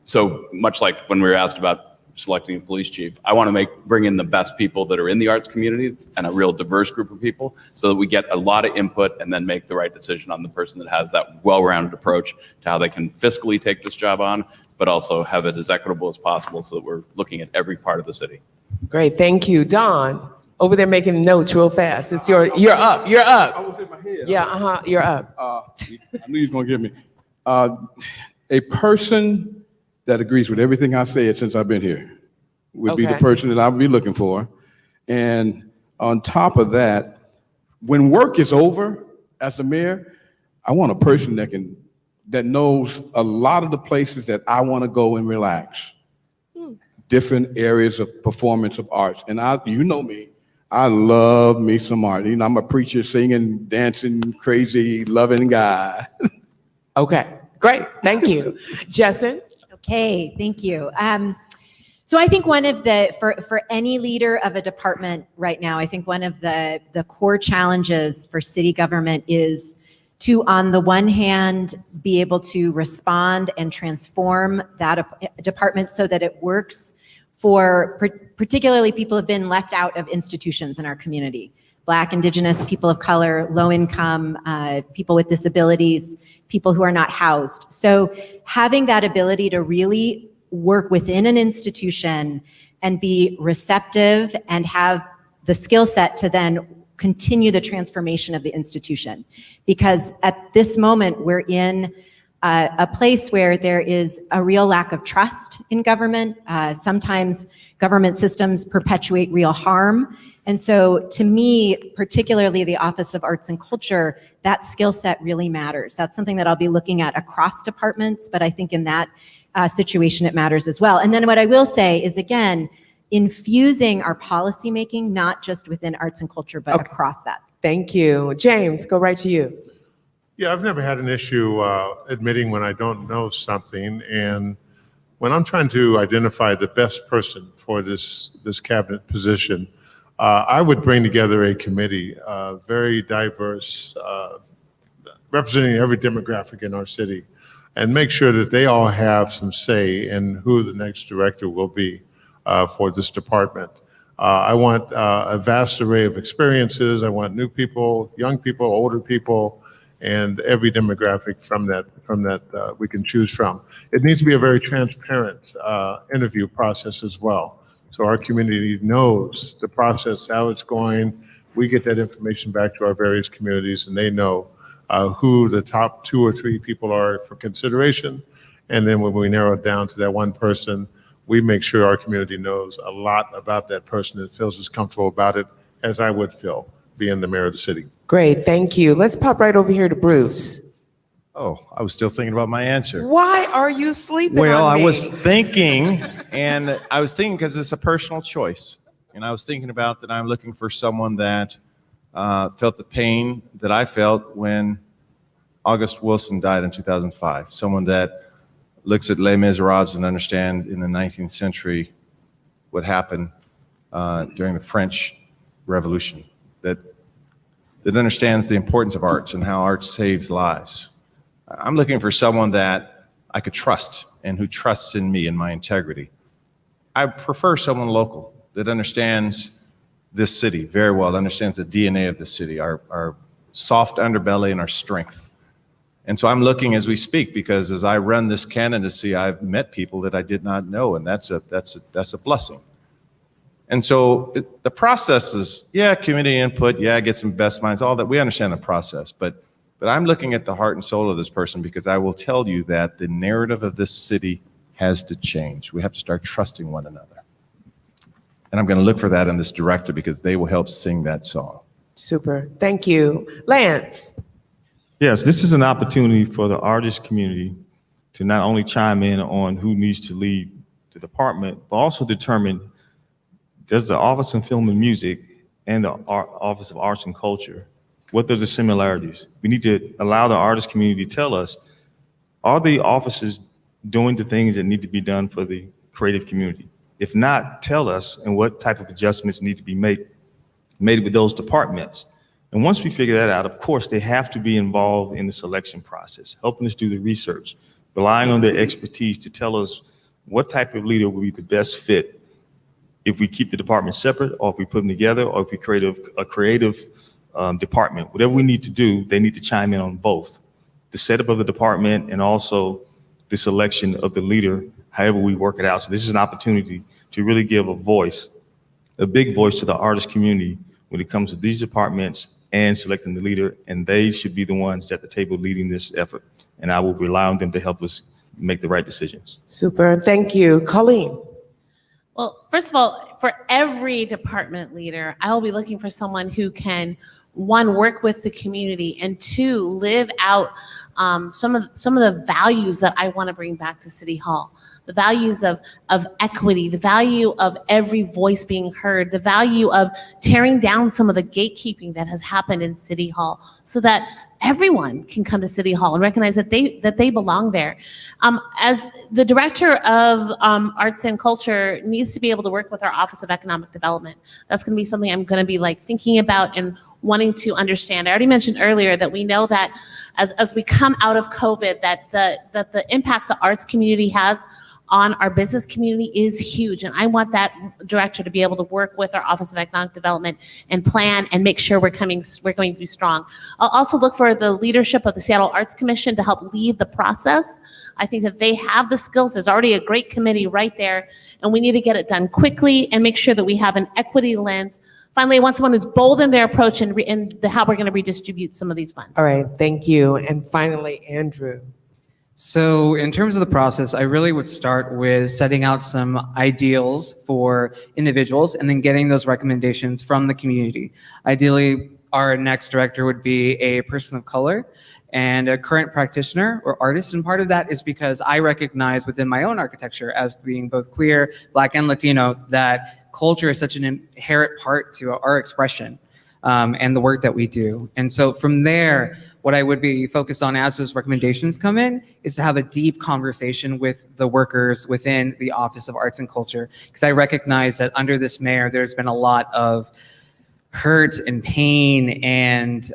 So much like when we were asked about selecting a police chief, I want to bring in the best people that are in the arts community and a real diverse group of people so that we get a lot of input and then make the right decision on the person that has that well-rounded approach to how they can fiscally take this job on, but also have it as equitable as possible so that we're looking at every part of the city. Great, thank you. Don, over there making notes real fast. You're up. I was in my head. Yeah, you're up. I knew he was going to get me. A person that agrees with everything I said since I've been here would be the person that I would be looking for. And on top of that, when work is over as the mayor, I want a person that knows a lot of the places that I want to go and relax. Different areas of performance of arts. And you know me, I love me some art. I'm a preacher, singing, dancing, crazy, loving guy. Okay, great, thank you. Jessyn? Okay, thank you. So I think one of for any leader of a department right now, I think one of the core challenges for city government is to, on the one hand, be able to respond and transform that department so that it works for particularly people who have been left out of institutions in our community. Black, Indigenous, people of color, low income, people with disabilities, people who are not housed. So having that ability to really work within an institution and be receptive and have the skill set to then continue the transformation of the institution. Because at this moment, we're in a place where there is a real lack of trust in government. Sometimes government systems perpetuate real harm. And so to me, particularly the Office of Arts and Culture, that skill set really matters. That's something that I'll be looking at across departments, but I think in that situation, it matters as well. And then what I will say is, again, infusing our policymaking, not just within arts and culture, but across that. Thank you. James, go right to you. Yeah, I've never had an issue admitting when I don't know something. And when I'm trying to identify the best person for this cabinet position, I would bring together a committee, very diverse, representing every demographic in our city, and make sure that they all have some say in who the next director will be for this department. I want a vast array of experiences. I want new people, young people, older people, and every demographic from that we can choose from. It needs to be a very transparent interview process as well. So our community knows the process, how it's going. We get that information back to our various communities, and they know who the top 2 or 3 people are for consideration. And then when we narrow it down to that one person, we make sure our community knows a lot about that person and feels as comfortable about it as I would feel being the mayor of the city. Great, thank you. Let's pop right over here to Bruce. Oh, I was still thinking about my answer. Why are you sleeping Well, on I me? was thinking because it's a personal choice. And I was thinking about that I'm looking for someone that felt the pain that I felt when August Wilson died in 2005. Someone that looks at Les Miserables and understands in the 19th century what happened during the French Revolution, that understands the importance of arts and how art saves lives. I'm looking for someone that I could trust and who trusts in me and my integrity. I prefer someone local that understands this city very well, understands the DNA of the city, our soft underbelly and our strength. And so I'm looking as we speak, because as I run this candidacy, I've met people that I did not know, and that's a blessing. And so the process is, community input, get some best minds, all that. We understand the process, but I'm looking at the heart and soul of this person, because I will tell you that the narrative of this city has to change. We have to start trusting one another. And I'm going to look for that in this director, because they will help sing that song. Super, thank you. Lance. Yes, this is an opportunity for the artist community to not only chime in on who needs to lead the department, but also determine, does the Office of Film and Music and the Office of Arts and Culture, what are the similarities? We need to allow the artist community to tell us, are the offices doing the things that need to be done for the creative community? If not, tell us, and what type of adjustments need to be made with those departments. And once we figure that out, of course, they have to be involved in the selection process, helping us do the research, relying on their expertise to tell us what type of leader will be the best fit if we keep the departments separate, or if we put them together, or if we create a creative department. Whatever we need to do, they need to chime in on both the setup of the department and also the selection of the leader, however we work it out. So this is an opportunity to really give a voice, a big voice to the artist community when it comes to these departments and selecting the leader, and they should be the ones at the table leading this effort. And I will rely on them to help us make the right decisions. Super, thank you. Colleen. Well, first of all, for every department leader, I will be looking for someone who can, 1, work with the community, and 2, live out some of the values that I want to bring back to City Hall. The values of equity, the value of every voice being heard, the value of tearing down some of the gatekeeping that has happened in City Hall, so that everyone can come to City Hall and recognize that they belong there. As the director of arts and culture needs to be able to work with our Office of Economic Development. That's going to be something I'm going to be thinking about and wanting to understand. I already mentioned earlier that we know that as we come out of COVID, that the impact the arts community has on our business community is huge. And I want that director to be able to work with our Office of Economic Development and plan and make sure we're coming through strong. I'll also look for the leadership of the Seattle Arts Commission to help lead the process. I think that they have the skills. There's already a great committee right there, and we need to get it done quickly and make sure that we have an equity lens. Finally, I want someone who's bold in their approach and how we're going to redistribute some of these funds. All right, thank you. And finally, Andrew. So in terms of the process, I really would start with setting out some ideals for individuals and then getting those recommendations from the community. Ideally, our next director would be a person of color and a current practitioner or artist. And part of that is because I recognize within my own architecture as being both queer, Black, and Latino, that culture is such an inherent part to our expression and the work that we do. And so from there, what I would be focused on as those recommendations come in is to have a deep conversation with the workers within the Office of Arts and Culture. Because I recognize that under this mayor, there's been a lot of hurt and pain and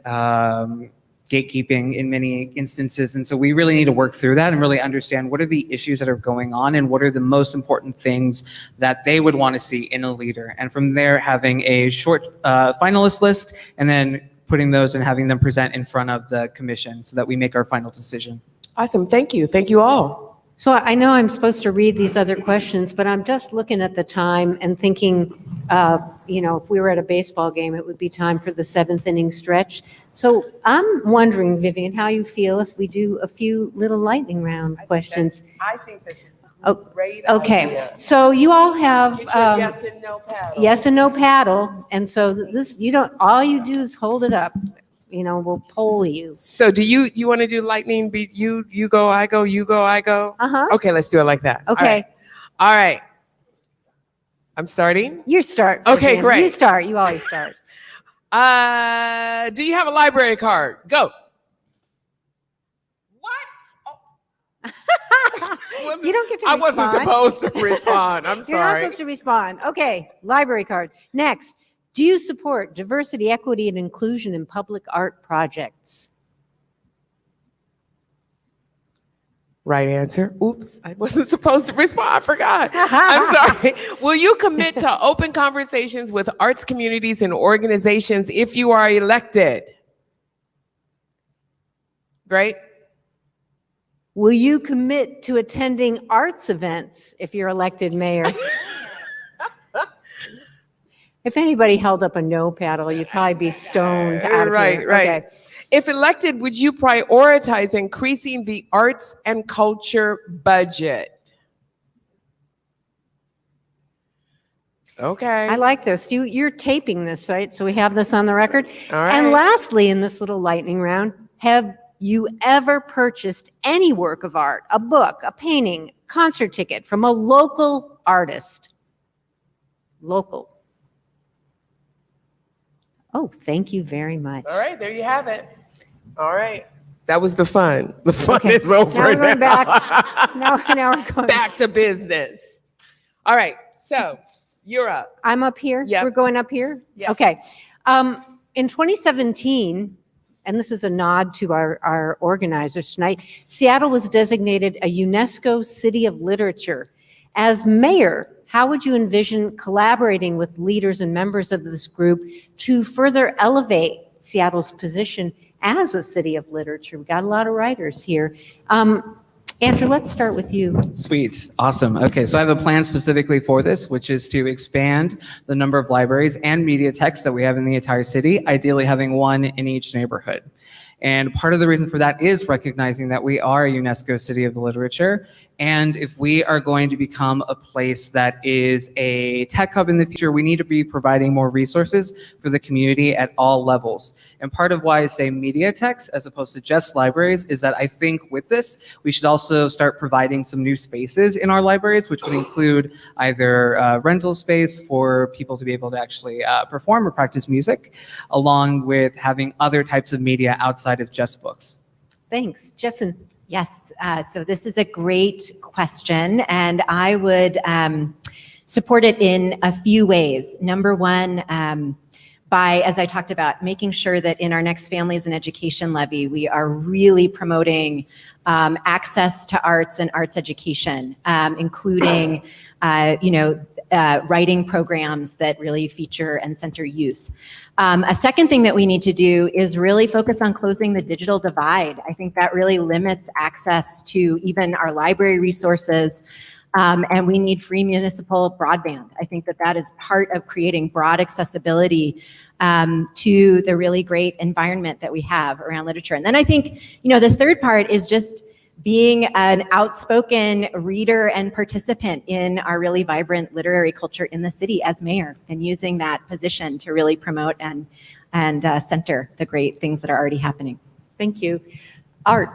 gatekeeping in many instances. And so we really need to work through that and really understand what are the issues that are going on and what are the most important things that they would want to see in a leader. And from there, having a short finalist list and then putting those and having them present in front of the commission so that we make our final decision. Awesome, thank you. Thank you all. So I know I'm supposed to read these other questions, but I'm just looking at the time and thinking, if we were at a baseball game, it would be time for the 7th inning stretch. So I'm wondering, Vivian, how you feel if we do a few little lightning round questions. I think that's a great Okay, idea. so you all have Get your yes and no paddle. yes and no paddle, and so all you do is hold it up. We'll poll you. So do you want to do lightning? You go, I go, you go, I go? Uh-huh. Okay, let's do it like that. Okay. All right. I'm starting. You start. Okay, Vivian. great. You start. You always start. Do you have a library card? Go. You don't get to I respond. wasn't supposed to respond. I'm You're not sorry. supposed to respond. Okay, library card. Next, do you support diversity, equity, and inclusion in public art projects? Right answer. Oops, I wasn't supposed to respond. I forgot. I'm sorry. Will you commit to open conversations with arts communities and organizations if you are elected? Great. Will you commit to attending arts events if you're elected mayor? If anybody held up a no paddle, you'd probably be stoned out of Right, here. right. Okay. If elected, would you prioritize increasing the arts and culture budget? Okay. I like this. You're taping this, right? So we have this on the record. All right. And lastly, in this little lightning round, have you ever purchased any work of art, a book, a painting, concert ticket from a local artist? Local. Oh, thank you very much. All right, there you have it. All right. That was the fun. The fun Okay, is over now we're going now. back. Now we're going Back to business. All right, so you're up. I'm up here? Yep. We're going up here? Yep. Okay. In 2017, and this is a nod to our organizers tonight, Seattle was designated a UNESCO City of Literature. As mayor, how would you envision collaborating with leaders and members of this group to further elevate Seattle's position as a city of literature? We got a lot of writers here. Andrew, let's start with you. Sweet. Awesome. Okay, so I have a plan specifically for this, which is to expand the number of libraries and mediatheks that we have in the entire city, ideally having one in each neighborhood. And part of the reason for that is recognizing that we are a UNESCO City of Literature. And if we are going to become a place that is a tech hub in the future, we need to be providing more resources for the community at all levels. And part of why I say mediatheks as opposed to just libraries is that I think with this, we should also start providing some new spaces in our libraries, which would include either rental space for people to be able to actually perform or practice music, along with having other types of media outside of just books. Thanks. Jessyn. Yes, so this is a great question, and I would support it in a few ways. Number one, by, as I talked about, making sure that in our next Families and Education Levy, we are really promoting access to arts and arts education, including, writing programs that really feature and center youth. A second thing that we need to do is really focus on closing the digital divide. I think that really limits access to even our library resources, and we need free municipal broadband. I think that is part of creating broad accessibility to the really great environment that we have around literature. And then I think, the third part is just being an outspoken reader and participant in our really vibrant literary culture in the city as mayor, and using that position to really promote and center the great things that are already happening. Thank you. Art.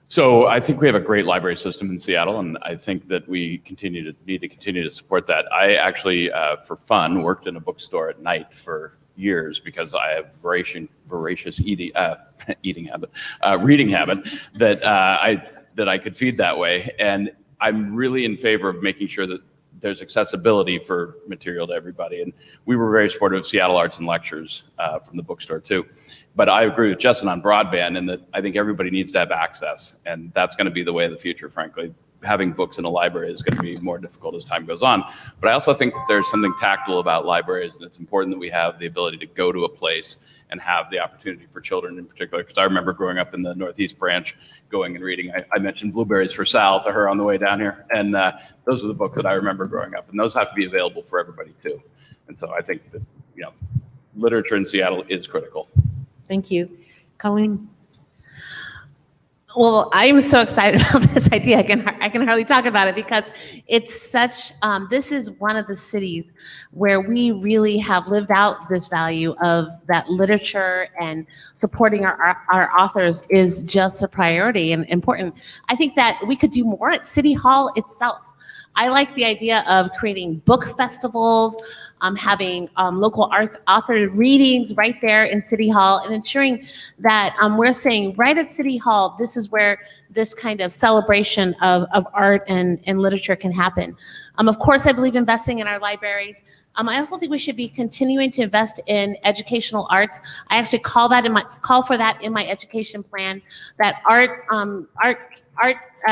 So I think we have a great library system in Seattle, and I think that we need to continue to support that. I actually, for fun, worked in a bookstore at night for years because I have voracious reading habit that I could feed that way. And I'm really in favor of making sure that there's accessibility for material to everybody. And we were very supportive of Seattle Arts and Lectures from the bookstore too. But I agree with Jessyn on broadband, and that I think everybody needs to have access, and that's going to be the way of the future, frankly. having books in a library is going to be more difficult as time goes on. But I also think that there's something tactile about libraries, and it's important that we have the ability to go to a place and have the opportunity for children in particular. Because I remember growing up in the Northeast branch, going and reading. I mentioned Blueberries for Sal to her on the way down here, and those are the books that I remember growing up, and those have to be available for everybody too. And so I think that literature in Seattle is critical. Thank you. Colleen? Well, I'm so excited about this idea. I can hardly talk about it because it's such, this is one of the cities where we really have lived out this value of that literature, and supporting our authors is just a priority and important. I think that we could do more at City Hall itself. I like the idea of creating book festivals, having local author readings right there in City Hall, and ensuring that we're saying right at City Hall, this is where this kind of celebration of art and literature can happen. Of course, I believe investing in our libraries. I also think we should be continuing to invest in educational arts. I actually call for that in my education plan. That art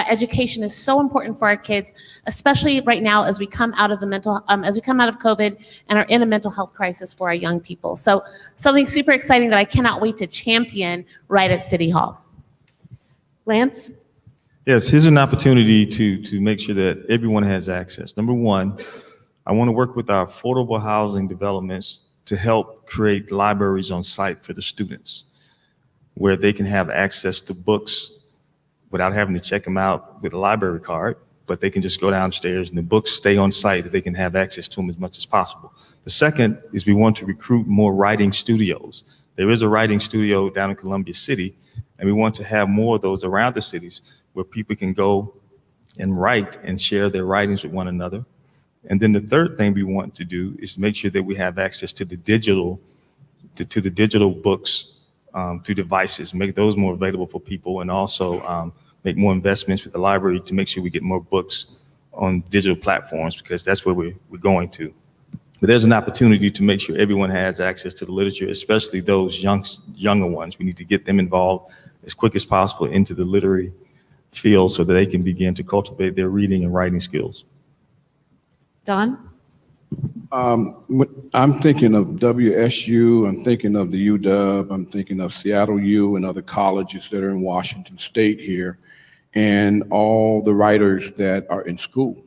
education is so important for our kids, especially right now as we come out of COVID and are in a mental health crisis for our young people. So something super exciting that I cannot wait to champion right at City Hall. Lance? Yes, here's an opportunity to make sure that everyone has access. Number one, I want to work with our affordable housing developments to help create libraries on site for the students, where they can have access to books without having to check them out with a library card, but they can just go downstairs and the books stay on site, that they can have access to them as much as possible. The second is we want to recruit more writing studios. There is a writing studio down in Columbia City, and we want to have more of those around the cities where people can go and write and share their writings with one another. And then the third thing we want to do is make sure that we have access to the digital books through devices, make those more available for people, and also make more investments with the library to make sure we get more books on digital platforms, because that's where we're going to. But there's an opportunity to make sure everyone has access to the literature, especially those younger ones. We need to get them involved as quick as possible into the literary field so that they can begin to cultivate their reading and writing skills. Don? I'm thinking of WSU, I'm thinking of the UW, I'm thinking of Seattle U and other colleges that are in Washington State here, and all the writers that are in school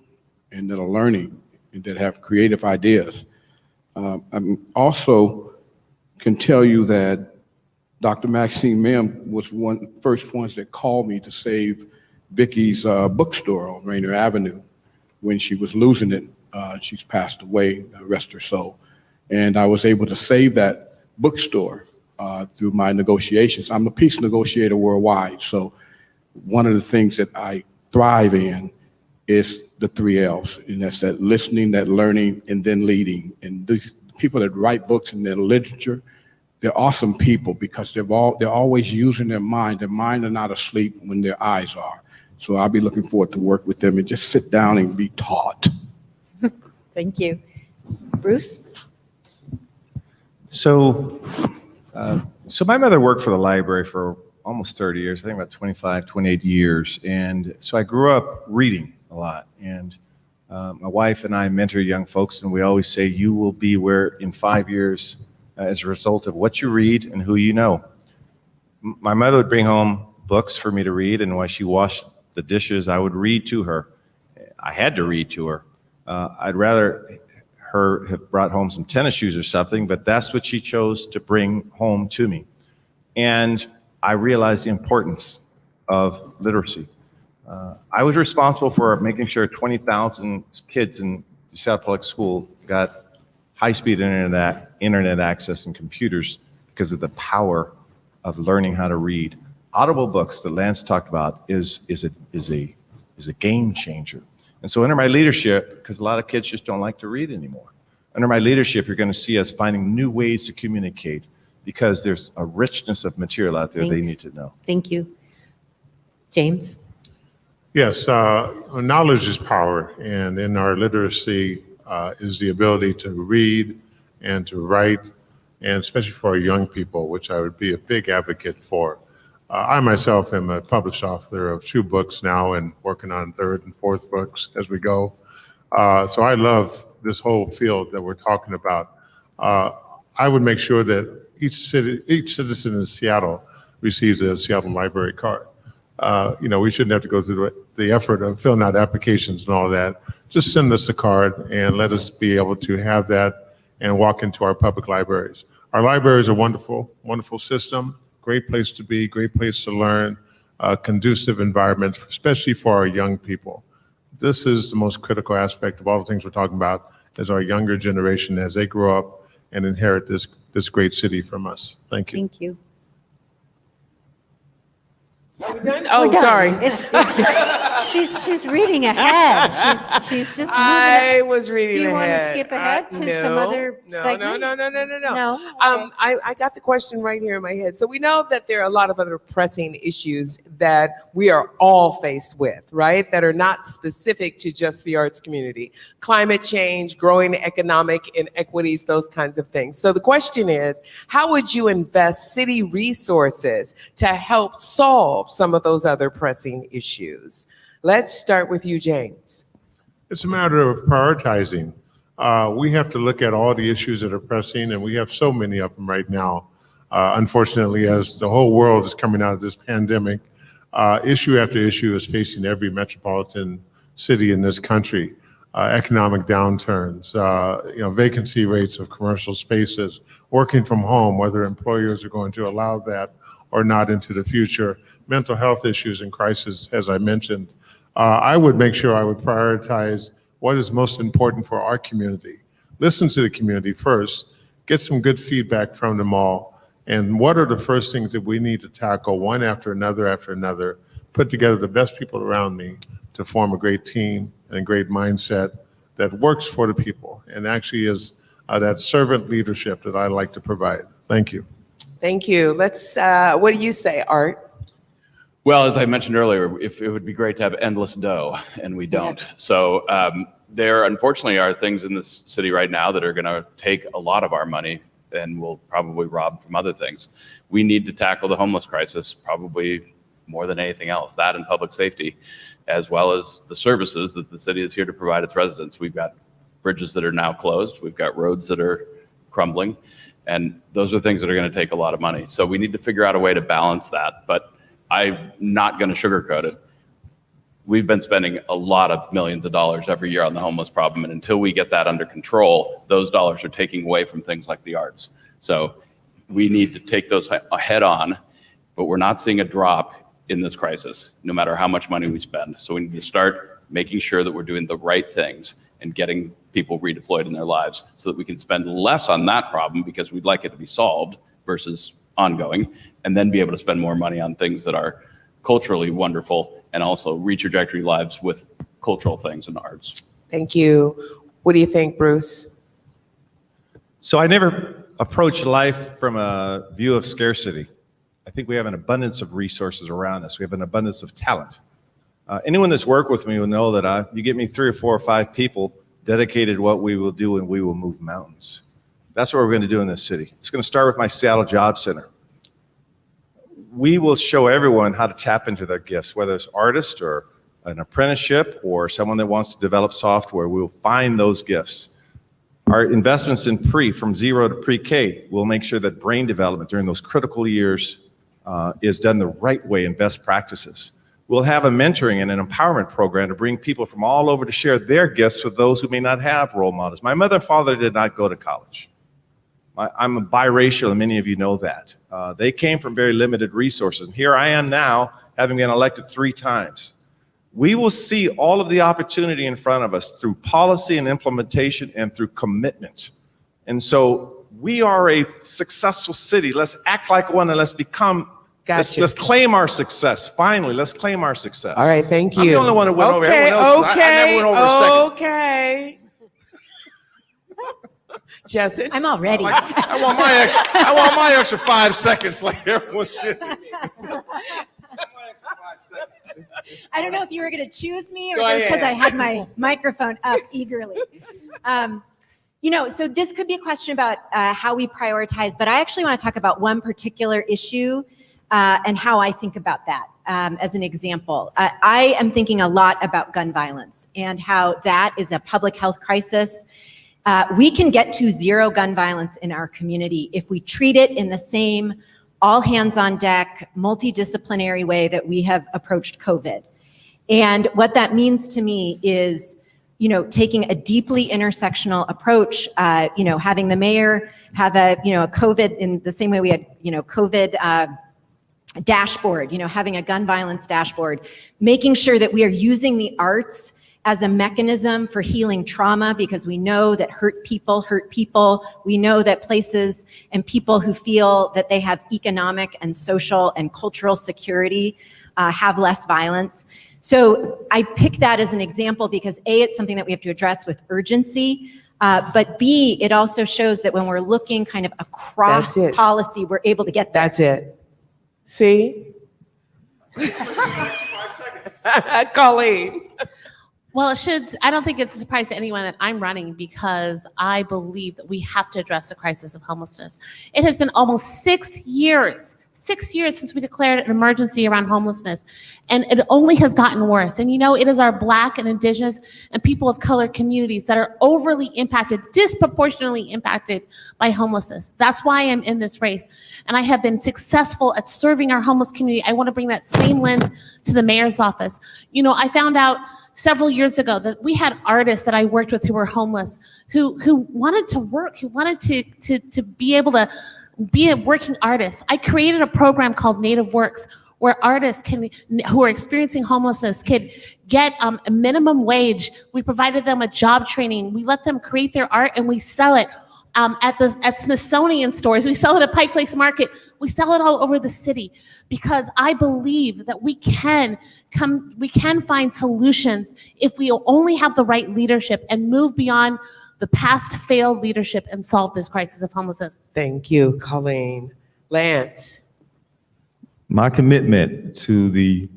and that are learning and that have creative ideas. I also can tell you that Dr. Maxine Mim was one first ones that called me to save Vicky's bookstore on Rainier Avenue when she was losing it. She's passed away, rest her soul. And I was able to save that bookstore through my negotiations. I'm a peace negotiator worldwide, so one of the things that I thrive in is the 3 L's, and that's that listening, that learning, and then leading. And these people that write books and their literature, they're awesome people because they're always using their mind. Their mind are not asleep when their eyes are. So I'll be looking forward to work with them and just sit down and be taught. Thank you. Bruce? So my mother worked for the library for almost 30 years, I think about 25, 28 years. And so I grew up reading a lot. And my wife and I mentor young folks, and we always say, you will be where in 5 years as a result of what you read and who you know. My mother would bring home books for me to read, and while she washed the dishes, I would read to her. I had to read to her. I'd rather her have brought home some tennis shoes or something, but that's what she chose to bring home to me. And I realized the importance of literacy. I was responsible for making sure 20,000 kids in the Seattle Public School got high-speed internet access and computers because of the power of learning how to read. Audible books that Lance talked about is a game changer. And so under my leadership, because a lot of kids just don't like to read anymore, under my leadership, you're going to see us finding new ways to communicate because there's a richness of material out there they need to know. Thank you. James? Yes, knowledge is power, and in our literacy is the ability to read and to write, and especially for young people, which I would be a big advocate for. I myself am a published author of 2 books now and working on 3rd and 4th books as we go. So I love this whole field that we're talking about. I would make sure that each citizen in Seattle receives a Seattle Library card. We shouldn't have to go through the effort of filling out applications and all that. Just send us a card and let us be able to have that and walk into our public libraries. Our libraries are wonderful, wonderful system, great place to be, great place to learn, conducive environment, especially for our young people. This is the most critical aspect of all the things we're talking about, is our younger generation as they grow up and inherit this great city from us. Thank you. Thank you. Are we done? Oh, sorry. She's reading ahead. She's just moving. I was reading Do you want to ahead. skip ahead to some other segment? No. No? I got the question right here in my head. So we know that there are a lot of other pressing issues that we are all faced with, right? That are not specific to just the arts community. Climate change, growing economic inequities, those kinds of things. So the question is, how would you invest city resources to help solve some of those other pressing issues? Let's start with you, James. It's a matter of prioritizing. We have to look at all the issues that are pressing, and we have so many of them right now. Unfortunately, as the whole world is coming out of this pandemic, issue after issue is facing every metropolitan city in this country. Economic downturns, vacancy rates of commercial spaces, working from home, whether employers are going to allow that or not into the future, mental health issues and crisis, as I mentioned. I would make sure I would prioritize what is most important for our community. Listen to the community first, get some good feedback from them all, and what are the first things that we need to tackle one after another, put together the best people around me to form a great team and a great mindset that works for the people and actually is that servant leadership that I like to provide. Thank you. Thank you. What do you say, Art? Well, as I mentioned earlier, if it would be great to have endless dough, and we don't. Yeah. So there, unfortunately, are things in this city right now that are going to take a lot of our money and will probably rob from other things. We need to tackle the homeless crisis probably more than anything else, that and public safety, as well as the services that the city is here to provide its residents. We've got bridges that are now closed. We've got roads that are crumbling. And those are things that are going to take a lot of money. So we need to figure out a way to balance that. But I'm not going to sugarcoat it. We've been spending a lot of millions of dollars every year on the homeless problem. And until we get that under control, those dollars are taking away from things like the arts. So we need to take those head on. But we're not seeing a drop in this crisis, no matter how much money we spend. So we need to start making sure that we're doing the right things and getting people redeployed in their lives so that we can spend less on that problem because we'd like it to be solved versus ongoing, and then be able to spend more money on things that are culturally wonderful and also re-trajectory lives with cultural things and arts. Thank you. What do you think, Bruce? So I never approach life from a view of scarcity. I think we have an abundance of resources around us. We have an abundance of talent. Anyone that's worked with me will know that you get me 3 or 4 or 5 people dedicated to what we will do, and we will move mountains. That's what we're going to do in this city. It's going to start with my Seattle Job Center. We will show everyone how to tap into their gifts, whether it's artist or an apprenticeship or someone that wants to develop software. We will find those gifts. Our investments in from 0 to pre-K will make sure that brain development during those critical years is done the right way in best practices. We'll have a mentoring and an empowerment program to bring people from all over to share their gifts with those who may not have role models. My mother and father did not go to college. I'm a biracial, and many of you know that. They came from very limited resources. And here I am now, having been elected 3 times. We will see all of the opportunity in front of us through policy and implementation and through commitment. And so we are a successful city. Let's act like one, and let's become, let's claim our success. Finally, let's claim our success. All right, thank you. I'm the only one who went over. Everyone else, I never went over a second. Okay. Jessyn? I'm all ready. I want my extra 5 seconds like everyone's getting. I don't know if you were going to choose me or Go just because I ahead. had my microphone up eagerly. So this could be a question about how we prioritize, but I actually want to talk about one particular issue and how I think about that. As an example, I am thinking a lot about gun violence and how that is a public health crisis. We can get to zero gun violence in our community if we treat it in the same all hands on deck, multidisciplinary way that we have approached COVID. And what that means to me is, taking a deeply intersectional approach, having the mayor have a COVID in the same way we had, COVID dashboard, having a gun violence dashboard, making sure that we are using the arts as a mechanism for healing trauma, because we know that hurt people. We know that places and people who feel that they have economic and social and cultural security have less violence. So I pick that as an example because A, it's something that we have to address with urgency, but B, it also shows that when we're looking kind of across policy, we're able to get there. That's it. See? Colleen. Well, I don't think it's a surprise to anyone that I'm running because I believe that we have to address the crisis of homelessness. It has been almost 6 years since we declared an emergency around homelessness, and it only has gotten worse. And it is our Black and Indigenous and people of color communities that are overly impacted, disproportionately impacted by homelessness. That's why I'm in this race. And I have been successful at serving our homeless community. I want to bring that same lens to the mayor's office. I found out several years ago that we had artists that I worked with who were homeless, who wanted to work, who wanted to be able to be a working artist. I created a program called Native Works where artists who are experiencing homelessness could get a minimum wage. We provided them a job training. We let them create their art and we sell it at Smithsonian stores. We sell it at Pike Place Market. We sell it all over the city because I believe that we can find solutions if we only have the right leadership and move beyond the past failed leadership and solve this crisis of homelessness. Thank you, Colleen. Lance. My commitment to the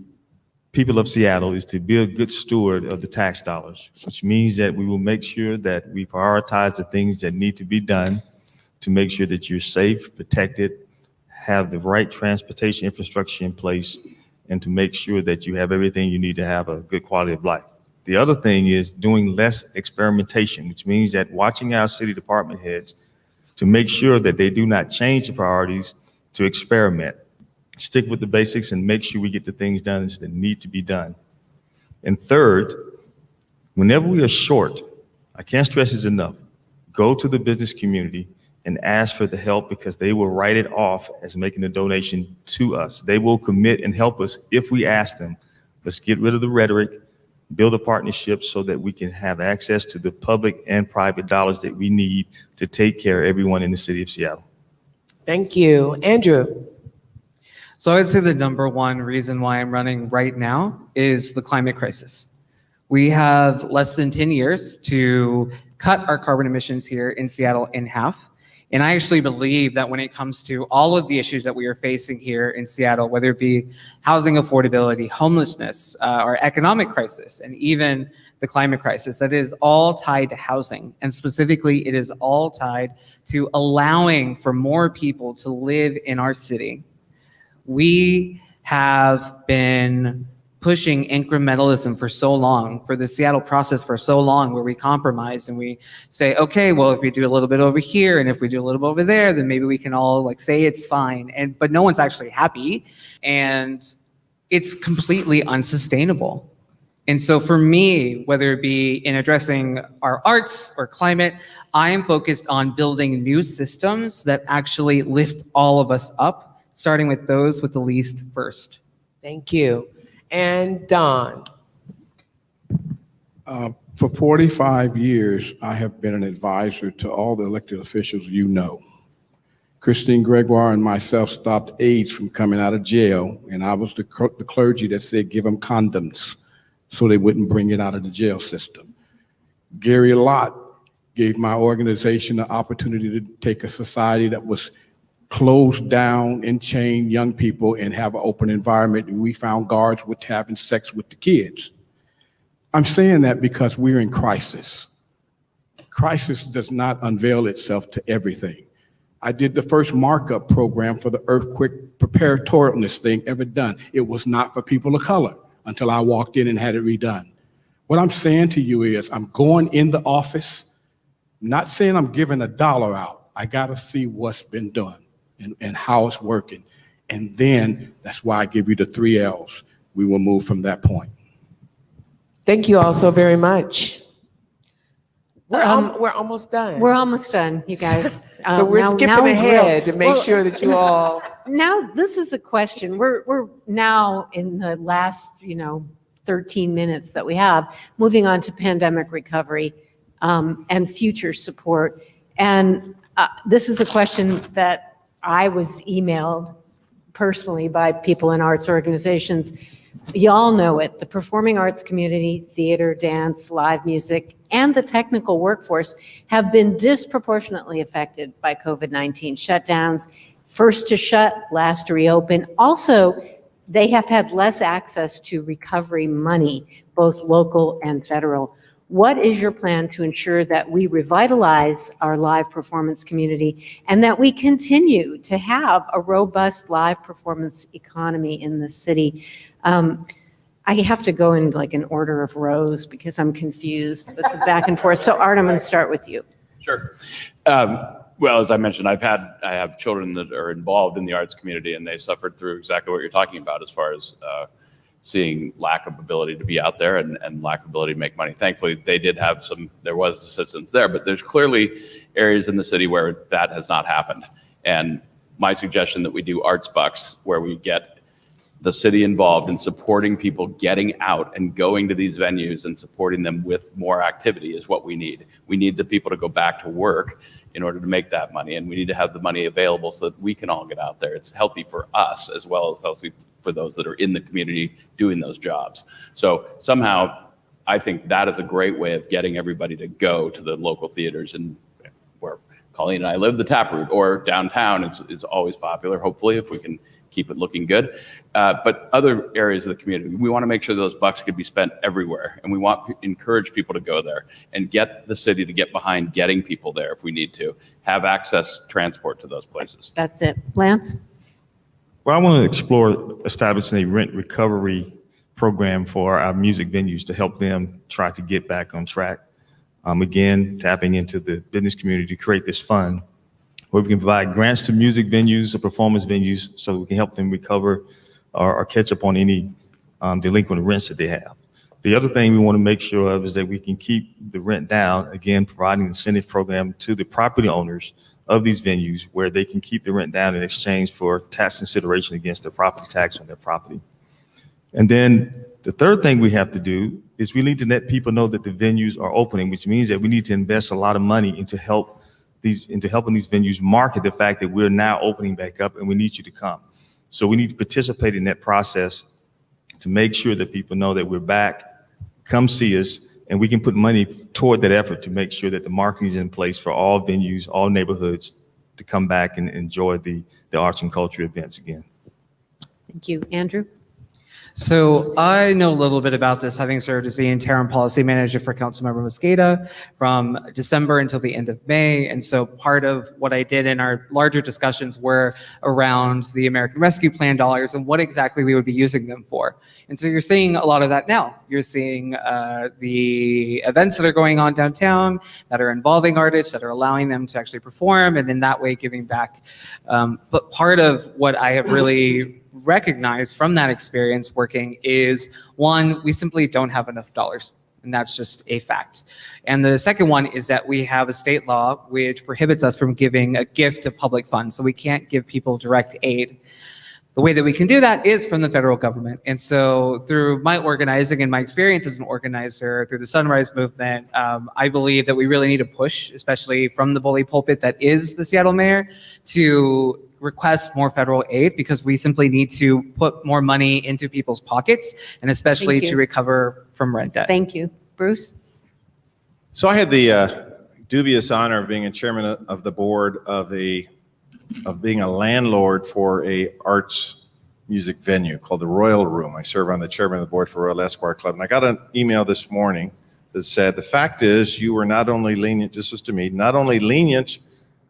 people of Seattle is to be a good steward of the tax dollars, which means that we will make sure that we prioritize the things that need to be done to make sure that you're safe, protected, have the right transportation infrastructure in place, and to make sure that you have everything you need to have a good quality of life. The other thing is doing less experimentation, which means that watching our city department heads to make sure that they do not change the priorities to experiment. Stick with the basics and make sure we get the things done that need to be done. And third, whenever we are short, I can't stress this enough, go to the business community and ask for the help because they will write it off as making a donation to us. They will commit and help us if we ask them. Let's get rid of the rhetoric, build a partnership so that we can have access to the public and private dollars that we need to take care of everyone in the city of Seattle. Thank you. Andrew. So I would say the number one reason why I'm running right now is the climate crisis. We have less than 10 years to cut our carbon emissions here in Seattle in half. And I actually believe that when it comes to all of the issues that we are facing here in Seattle, whether it be housing affordability, homelessness, our economic crisis, and even the climate crisis, that is all tied to housing. And specifically, it is all tied to allowing for more people to live in our city. We have been pushing incrementalism for so long, for the Seattle process for so long, where we compromise and we say, okay, well, if we do a little bit over here and if we do a little bit over there, then maybe we can all say it's fine. But no one's actually happy, and it's completely unsustainable. And so for me, whether it be in addressing our arts or climate, I am focused on building new systems that actually lift all of us up, starting with those with the least first. Thank you. And Don. For 45 years, I have been an advisor to all the elected officials you know. Christine Gregoire and myself stopped AIDS from coming out of jail, and I was the clergy that said give them condoms so they wouldn't bring it out of the jail system. Gary Lott gave my organization the opportunity to take a society that was closed down and chain young people and have an open environment, and we found guards with having sex with the kids. I'm saying that because we're in crisis. Crisis does not unveil itself to everything. I did the first markup program for the earthquake preparedness thing ever done. It was not for people of color until I walked in and had it redone. What I'm saying to you is I'm going in the office, not saying I'm giving $1 out. I got to see what's been done and how it's working. And then that's why I give you the 3 L's. We will move from that point. Thank you all so very much. We're almost done. We're almost done, you guys. So we're skipping ahead to make well, sure that you all. Now, this is a question. We're now in the last, 13 minutes that we have, moving on to pandemic recovery and future support. And this is a question that I was emailed personally by people in arts organizations. Y'all know it. The performing arts community, theater, dance, live music, and the technical workforce have been disproportionately affected by COVID-19 shutdowns. First to shut, last to reopen. Also, they have had less access to recovery money, both local and federal. What is your plan to ensure that we revitalize our live performance community and that we continue to have a robust live performance economy in the city? I have to go in like an order of rows because I'm confused with the back and forth. So Art, I'm going to start with you. Sure. Well, as I mentioned, I have children that are involved in the arts community, and they suffered through exactly what you're talking about as far as seeing lack of ability to be out there and lack of ability to make money. Thankfully, there was assistance there, but there's clearly areas in the city where that has not happened. And my suggestion that we do arts bucks, where we get the city involved in supporting people getting out and going to these venues and supporting them with more activity is what we need. We need the people to go back to work in order to make that money, and we need to have the money available so that we can all get out there. It's healthy for us as well as healthy for those that are in the community doing those jobs. So somehow I think that is a great way of getting everybody to go to the local theaters, and where Colleen and I live, the Taproot, or downtown is always popular, hopefully, if we can keep it looking good. But other areas of the community, we want to make sure those bucks could be spent everywhere. And we want to encourage people to go there and get the city to get behind getting people there if we need to, have access transport to those places. That's it. Lance? Well, I want to explore establishing a rent recovery program for our music venues to help them try to get back on track. Again, tapping into the business community to create this fund where we can provide grants to music venues or performance venues so we can help them recover or catch up on any delinquent rents that they have. The other thing we want to make sure of is that we can keep the rent down, again, providing an incentive program to the property owners of these venues where they can keep the rent down in exchange for tax consideration against their property tax on their property. And then the third thing we have to do is we need to let people know that the venues are opening, which means that we need to invest a lot of money into helping these venues market the fact that we're now opening back up and we need you to come. So we need to participate in that process to make sure that people know that we're back, come see us, and we can put money toward that effort to make sure that the marketing is in place for all venues, all neighborhoods to come back and enjoy the arts and culture events again. Thank you. Andrew? So I know a little bit about this, having served as the interim policy manager for Councilmember Mosqueda from December until the end of May. And so part of what I did in our larger discussions were around the American Rescue Plan dollars and what exactly we would be using them for. And so you're seeing a lot of that now. You're seeing the events that are going on downtown that are involving artists, that are allowing them to actually perform, and in that way giving back. But part of what I have really recognize from that experience working is, one, we simply don't have enough dollars, and that's just a fact. And the second one is that we have a state law which prohibits us from giving a gift of public funds, so we can't give people direct aid. The way that we can do that is from the federal government. And so through my organizing and my experience as an organizer through the Sunrise Movement, I believe that we really need to push, especially from the bully pulpit that is the Seattle mayor, to request more federal aid, because we simply need to put more money into people's pockets, and especially to recover from rent debt. Thank you. Bruce? So I had the dubious honor of being a chairman of the board of being a landlord for a arts music venue called the Royal Room. I serve on the chairman of the board for Royal Esquire Club, and I got an email this morning that said, the fact is you were not only lenient, this was to me, not only lenient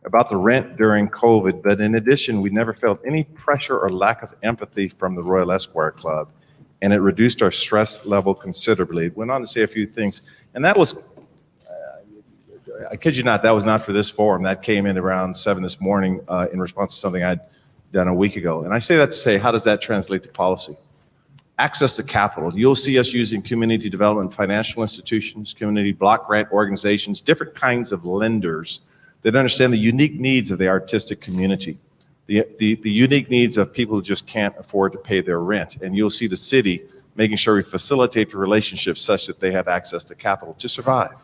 about the rent during COVID, but in addition, we never felt any pressure or lack of empathy from the Royal Esquire Club, and it reduced our stress level considerably. It went on to say a few things, and that was, I kid you not, that was not for this forum. That came in around 7 this morning in response to something I'd done a week ago. And I say that to say, how does that translate to policy? Access to capital. You'll see us using community development financial institutions, community block grant organizations, different kinds of lenders that understand the unique needs of the artistic community, the unique needs of people who just can't afford to pay their rent. And you'll see the city making sure we facilitate the relationships such that they have access to capital to survive.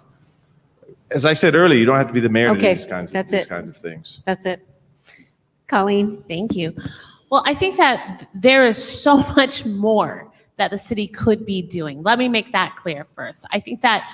As I said earlier, you don't have to be the mayor to do these kinds of things. That's it. Colleen? Thank you. Well, I think that there is so much more that the city could be doing. Let me make that clear first. I think that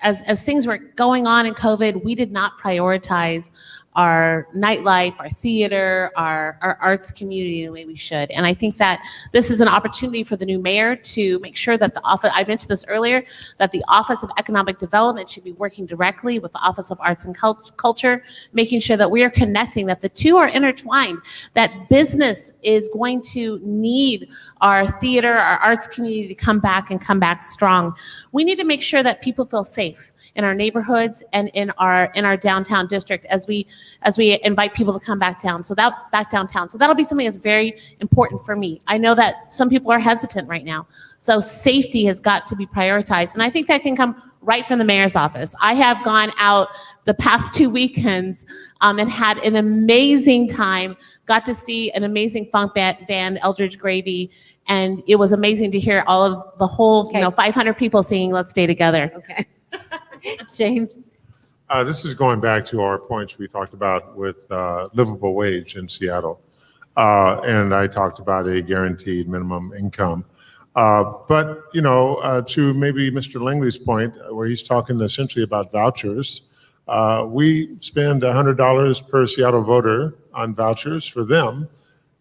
as things were going on in COVID, we did not prioritize our nightlife, our theater, our arts community the way we should. And I think that this is an opportunity for the new mayor to make sure that the office, I mentioned this earlier, that the Office of Economic Development should be working directly with the Office of Arts and Culture, making sure that we are connecting, that the two are intertwined, that business is going to need our theater, our arts community to come back and come back strong. We need to make sure that people feel safe in our neighborhoods and in our downtown district as we invite people to come back downtown. So that'll be something that's very important for me. I know that some people are hesitant right now. So safety has got to be prioritized. And I think that can come right from the mayor's office. I have gone out the past 2 weekends and had an amazing time, got to see an amazing funk band, Eldridge Gravy, and it was amazing to hear all of the whole, 500 people singing Let's Stay Together. Okay. James? This is going back to our points we talked about with livable wage in Seattle. And I talked about a guaranteed minimum income. But, to maybe Mr. Langley's point, where he's talking essentially about vouchers, we spend $100 per Seattle voter on vouchers for them,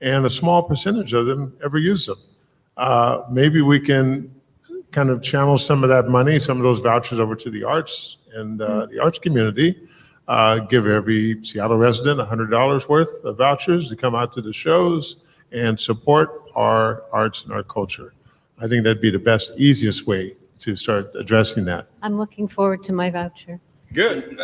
and a small percentage of them ever use them. Maybe we can kind of channel some of that money, some of those vouchers over to the arts and the arts community, give every Seattle resident $100 worth of vouchers to come out to the shows and support our arts and our culture. I think that'd be the best, easiest way to start addressing that. I'm looking forward to my voucher. Good.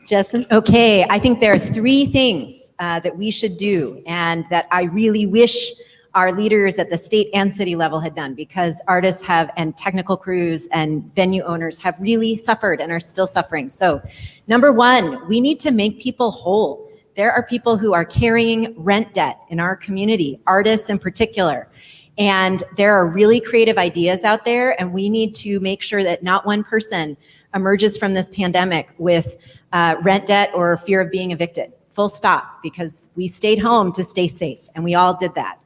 Jessyn? Okay, I think there are 3 things that we should do and that I really wish our leaders at the state and city level had done, because artists and technical crews and venue owners have really suffered and are still suffering. So number 1, we need to make people whole. There are people who are carrying rent debt in our community, artists in particular. And there are really creative ideas out there, and we need to make sure that not one person emerges from this pandemic with rent debt or fear of being evicted. Full stop, because we stayed home to stay safe, and we all did that.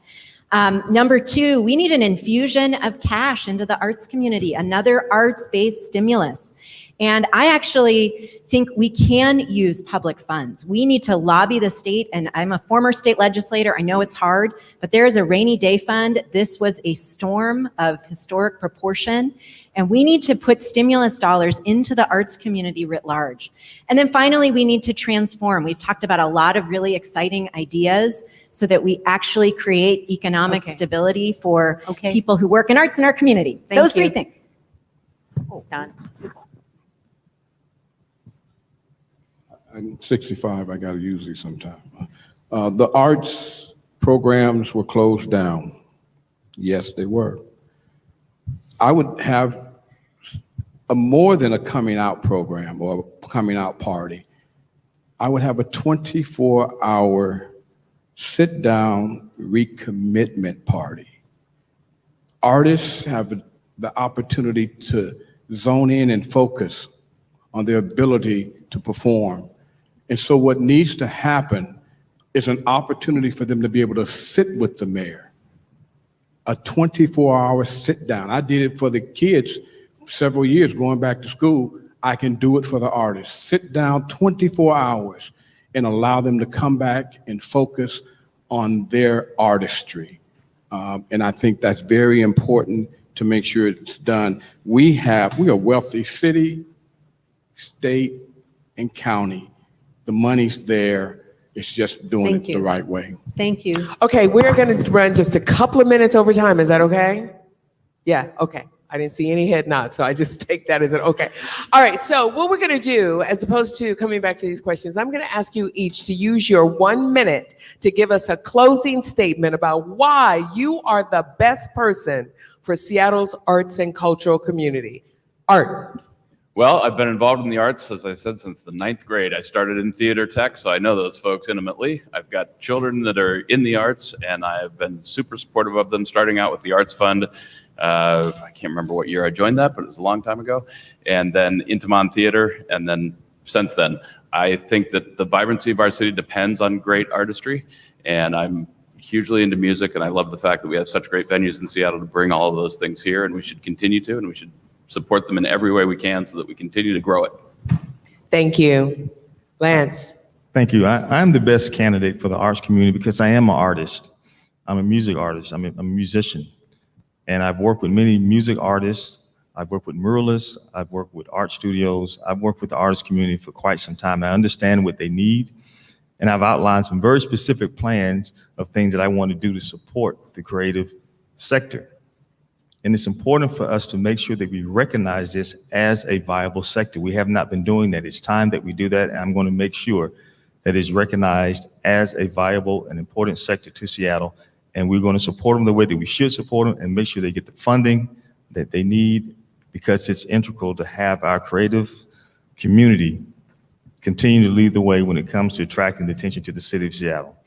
Number 2, we need an infusion of cash into the arts community, another arts-based stimulus. And I actually think we can use public funds. We need to lobby the state, and I'm a former state legislator. I know it's hard, but there is a rainy day fund. This was a storm of historic proportion, and we need to put stimulus dollars into the arts community writ large. And then finally, we need to transform. We've talked about a lot of really exciting ideas so that we actually create economic stability for people who work in arts in our community. Those 3 things. Don? I'm 65, I gotta use these sometime. The arts programs were closed down. Yes, they were. I would have more than a coming out program or a coming out party. I would have a 24-hour sit down recommitment party. Artists have the opportunity to zone in and focus on their ability to perform. And so what needs to happen is an opportunity for them to be able to sit with the mayor. A 24-hour sit down. I did it for the kids several years going back to school. I can do it for the artists. Sit down 24 hours and allow them to come back and focus on their artistry. And I think that's very important to make sure it's done. We are a wealthy city, state, and county. The money's there. It's just doing Thank it you. the right way. Thank you. Okay, we're going to run just a couple of minutes over time. Is that okay? Yeah, okay. I didn't see any head nods, so I just take that as an okay. All right, so what we're going to do, as opposed to coming back to these questions, I'm going to ask you each to use your 1 minute to give us a closing statement about why you are the best person for Seattle's arts and cultural community. Art. Well, I've been involved in the arts, as I said, since the 9th grade. I started in theater tech, so I know those folks intimately. I've got children that are in the arts, and I have been super supportive of them, starting out with the Arts Fund. I can't remember what year I joined that, but it was a long time ago. And then Intiman Theater, and then since then. I think that the vibrancy of our city depends on great artistry, and I'm hugely into music, and I love the fact that we have such great venues in Seattle to bring all of those things here, and we should continue to, and we should support them in every way we can so that we continue to grow it. Thank you. Lance. Thank you. I'm the best candidate for the arts community because I am an artist. I'm a music artist. I'm a musician. And I've worked with many music artists. I've worked with muralists. I've worked with art studios. I've worked with the artist community for quite some time. I understand what they need. And I've outlined some very specific plans of things that I want to do to support the creative sector. And it's important for us to make sure that we recognize this as a viable sector. We have not been doing that. It's time that we do that. And I'm going to make sure that it's recognized as a viable and important sector to Seattle. And we're going to support them the way that we should support them and make sure they get the funding that they need, because it's integral to have our creative community continue to lead the way when it comes to attracting the attention to the city of Seattle.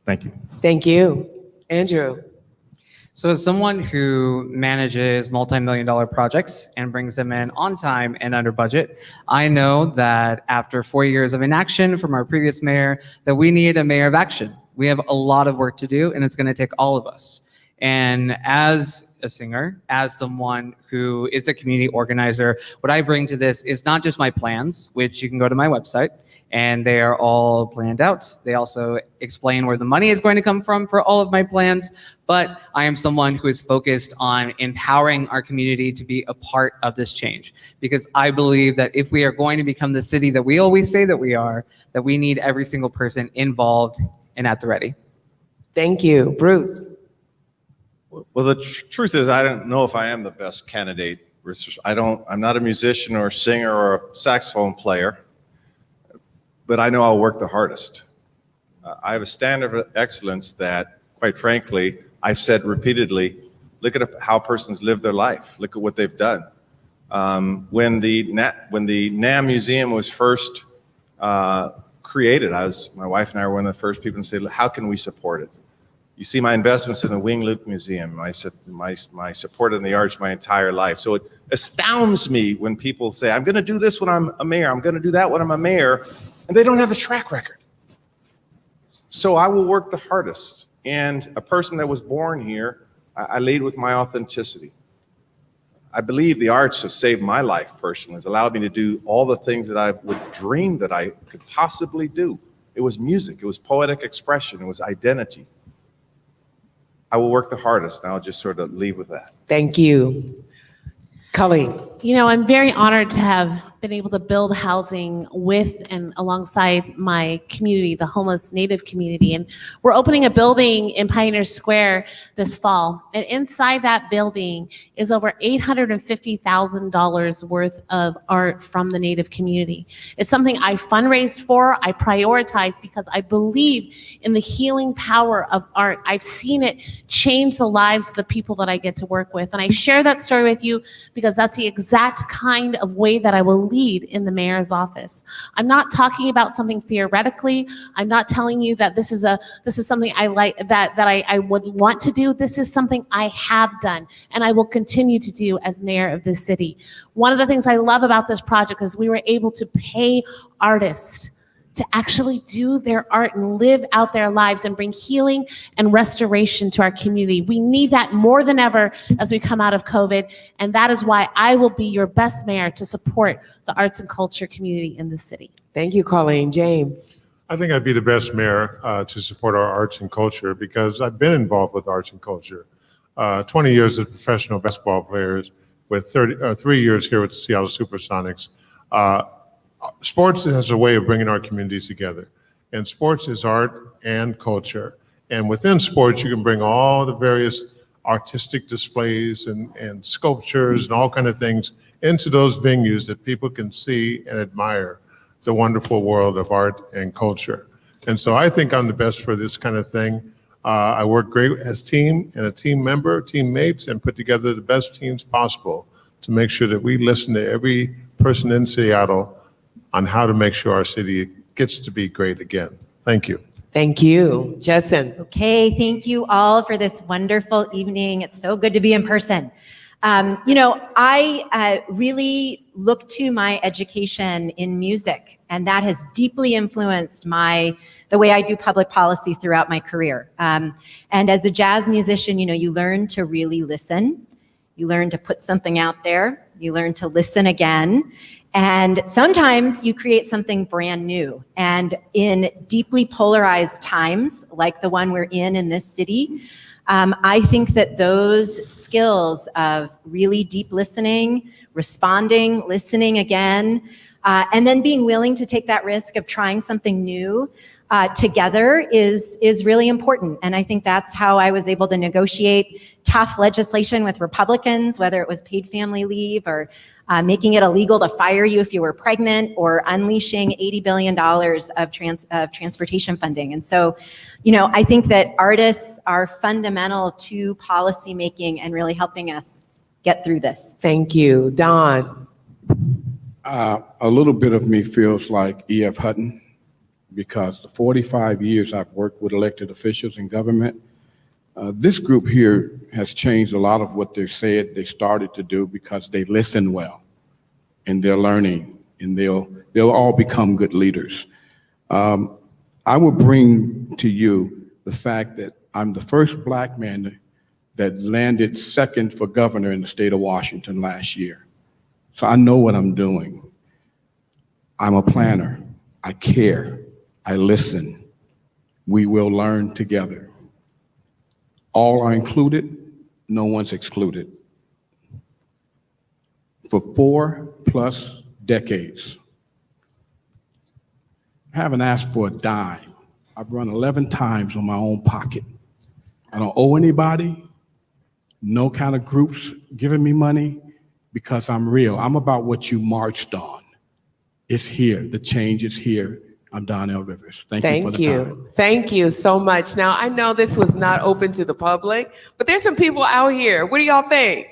Thank you. Thank you. Andrew. So as someone who manages multi-million-dollar projects and brings them in on time and under budget, I know that after 4 years of inaction from our previous mayor, that we need a mayor of action. We have a lot of work to do, and it's going to take all of us. And as a singer, as someone who is a community organizer, what I bring to this is not just my plans, which you can go to my website, and they are all planned out. They also explain where the money is going to come from for all of my plans, but I am someone who is focused on empowering our community to be a part of this change. Because I believe that if we are going to become the city that we always say that we are, that we need every single person involved and at the ready. Thank you. Bruce. Well, the truth is, I don't know if I am the best candidate. I'm not a musician or a singer or a saxophone player, but I know I'll work the hardest. I have a standard of excellence that, quite frankly, I've said repeatedly, look at how persons live their life. Look at what they've done. When the NAM Museum was first created, my wife and I were one of the first people to say, how can we support it? You see my investments in the Wing Luke Museum, my support in the arts my entire life. So it astounds me when people say, I'm going to do this when I'm a mayor, I'm going to do that when I'm a mayor, and they don't have the track record. So I will work the hardest. And a person that was born here, I lead with my authenticity. I believe the arts have saved my life personally. It's allowed me to do all the things that I would dream that I could possibly do. It was music, it was poetic expression, it was identity. I will work the hardest, and I'll just sort of leave with that. Thank you. Colleen. You know, I'm very honored to have been able to build housing with and alongside my community, the homeless Native community. And we're opening a building in Pioneer Square this fall. And inside that building is over $850,000 worth of art from the Native community. It's something I fundraised for, I prioritize, because I believe in the healing power of art. I've seen it change the lives of the people that I get to work with. And I share that story with you because that's the exact kind of way that I will lead in the mayor's office. I'm not talking about something theoretically. I'm not telling you that this is something I like, that I would want to do. This is something I have done and I will continue to do as mayor of this city. One of the things I love about this project is we were able to pay artists to actually do their art and live out their lives and bring healing and restoration to our community. We need that more than ever as we come out of COVID, and that is why I will be your best mayor to support the arts and culture community in the city. Thank you, Colleen. James. I think I'd be the best mayor to support our arts and culture because I've been involved with arts and culture. 20 years as a professional basketball players with 3 years here with the Seattle Supersonics. sports has a way of bringing our communities together. And sports is art and culture. And within sports, you can bring all the various artistic displays and sculptures and all kind of things into those venues that people can see and admire the wonderful world of art and culture. And so I think I'm the best for this kind of thing. I work great as team and a team member, teammates, and put together the best teams possible to make sure that we listen to every person in Seattle on how to make sure our city gets to be great again. Thank you. Thank you. Jessyn. Okay, thank you all for this wonderful evening. It's so good to be in person. I really look to my education in music, and that has deeply influenced the way I do public policy throughout my career. And as a jazz musician, you learn to really listen. You learn to put something out there. You learn to listen again. And sometimes you create something brand new. And in deeply polarized times, like the one we're in this city, I think that those skills of really deep listening, responding, listening again, and then being willing to take that risk of trying something new together is really important. And I think that's how I was able to negotiate tough legislation with Republicans, whether it was paid family leave or making it illegal to fire you if you were pregnant, or unleashing $80 billion of transportation funding. And so, I think that artists are fundamental to policymaking and really helping us get through this. Thank you. Don. A little bit of me feels like E.F. Hutton, because the 45 years I've worked with elected officials in government, this group here has changed a lot of what they said they started to do because they listen well and they're learning, and they'll all become good leaders. I will bring to you the fact that I'm the first Black man that landed second for governor in the state of Washington last year. So I know what I'm doing. I'm a planner. I care. I listen. We will learn together. All are included, no one's excluded. For 4+ decades, I haven't asked for a dime. I've run 11 times on my own pocket. I don't owe anybody, no kind of groups giving me money, because I'm real. I'm about what you marched on. It's here, the change is here. I'm Donnell Rivers. Thank you for the time. Thank you so much. Now, I know this was not open to the public, but there's some people out here. What do y'all think?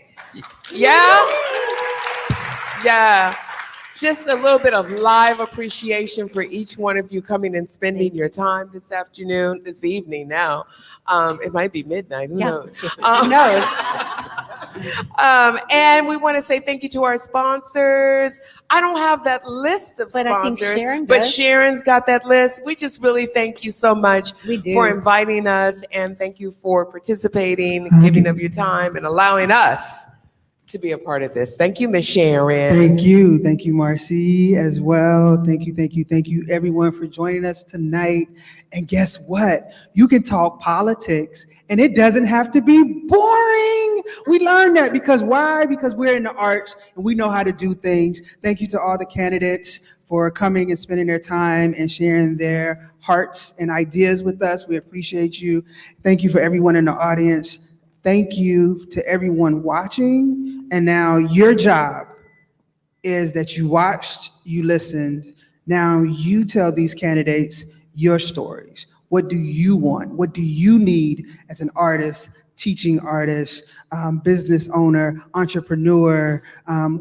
Yeah? Yeah. Just a little bit of live appreciation for each one of you coming and spending your time this evening now. It might be midnight, who knows? Who knows? And we want to say thank you to our sponsors. I don't have that list of But I think sponsors, Sharon but does. Sharon's got that list. We just really thank you so much We do. for inviting us, and thank you for participating, giving of your time, and allowing us to be a part of this. Thank you, Ms. Sharon. Thank you. Thank you, Marcie, as well. Thank you, everyone, for joining us tonight. And guess what? You can talk politics, and it doesn't have to be boring. We learned that because why? Because we're in the arts, and we know how to do things. Thank you to all the candidates for coming and spending their time and sharing their hearts and ideas with us. We appreciate you. Thank you for everyone in the audience. Thank you to everyone watching. And now your job is that you watched, you listened. Now you tell these candidates your stories. What do you want? What do you need as an artist, teaching artist, business owner, entrepreneur,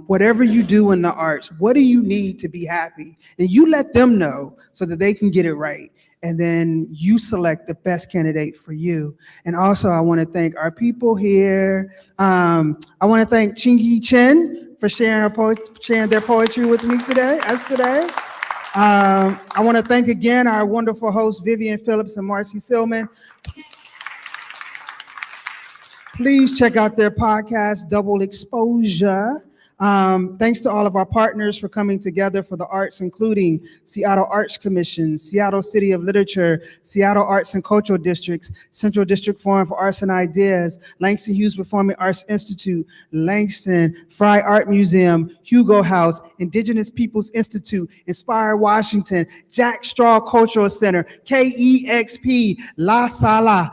whatever you do in the arts? What do you need to be happy? And you let them know so that they can get it right. And then you select the best candidate for you. And also, I want to thank our people here. I want to thank Ching-in for sharing their poetry with me today, I want to thank again our wonderful host, Vivian Phillips Marcie Sillman. Please check out their podcast, Doublexposure. Thanks to all of our partners for coming together for the arts, including Seattle Arts Commission, Seattle City of Literature, Seattle Arts and Cultural Districts, Central District Forum for Arts and Ideas, Langston Hughes Performing Arts Institute, Langston Fry Art Museum, Hugo House, Indigenous Peoples Institute, Inspire Washington, Jack Straw Cultural Center, KEXP, La Sala,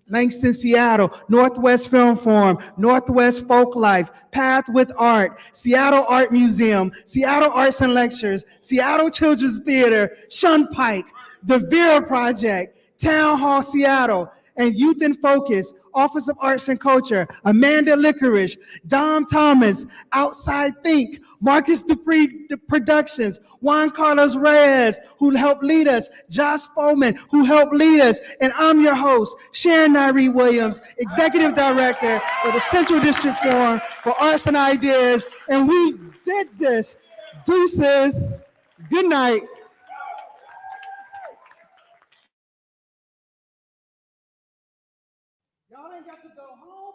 Langston Seattle, Northwest Film Forum, Northwest Folk Life, Path with Art, Seattle Art Museum, Seattle Arts and Lectures, Seattle Children's Theater, Shun Pike, the Vera Project, Town Hall Seattle, and Youth in Focus, Office of Arts and Culture, Amanda Licorice, Dom Thomas, Outside Think, Marcus Dupree Productions, Juan Carlos Reyes, who helped lead us, Josh Foreman, who helped lead us, and I'm your host, Sharon Nyree Williams, Executive Director for the Central District Forum for Arts and Ideas, and we did this. Deuces. Good night. Y'all ain't got to go home.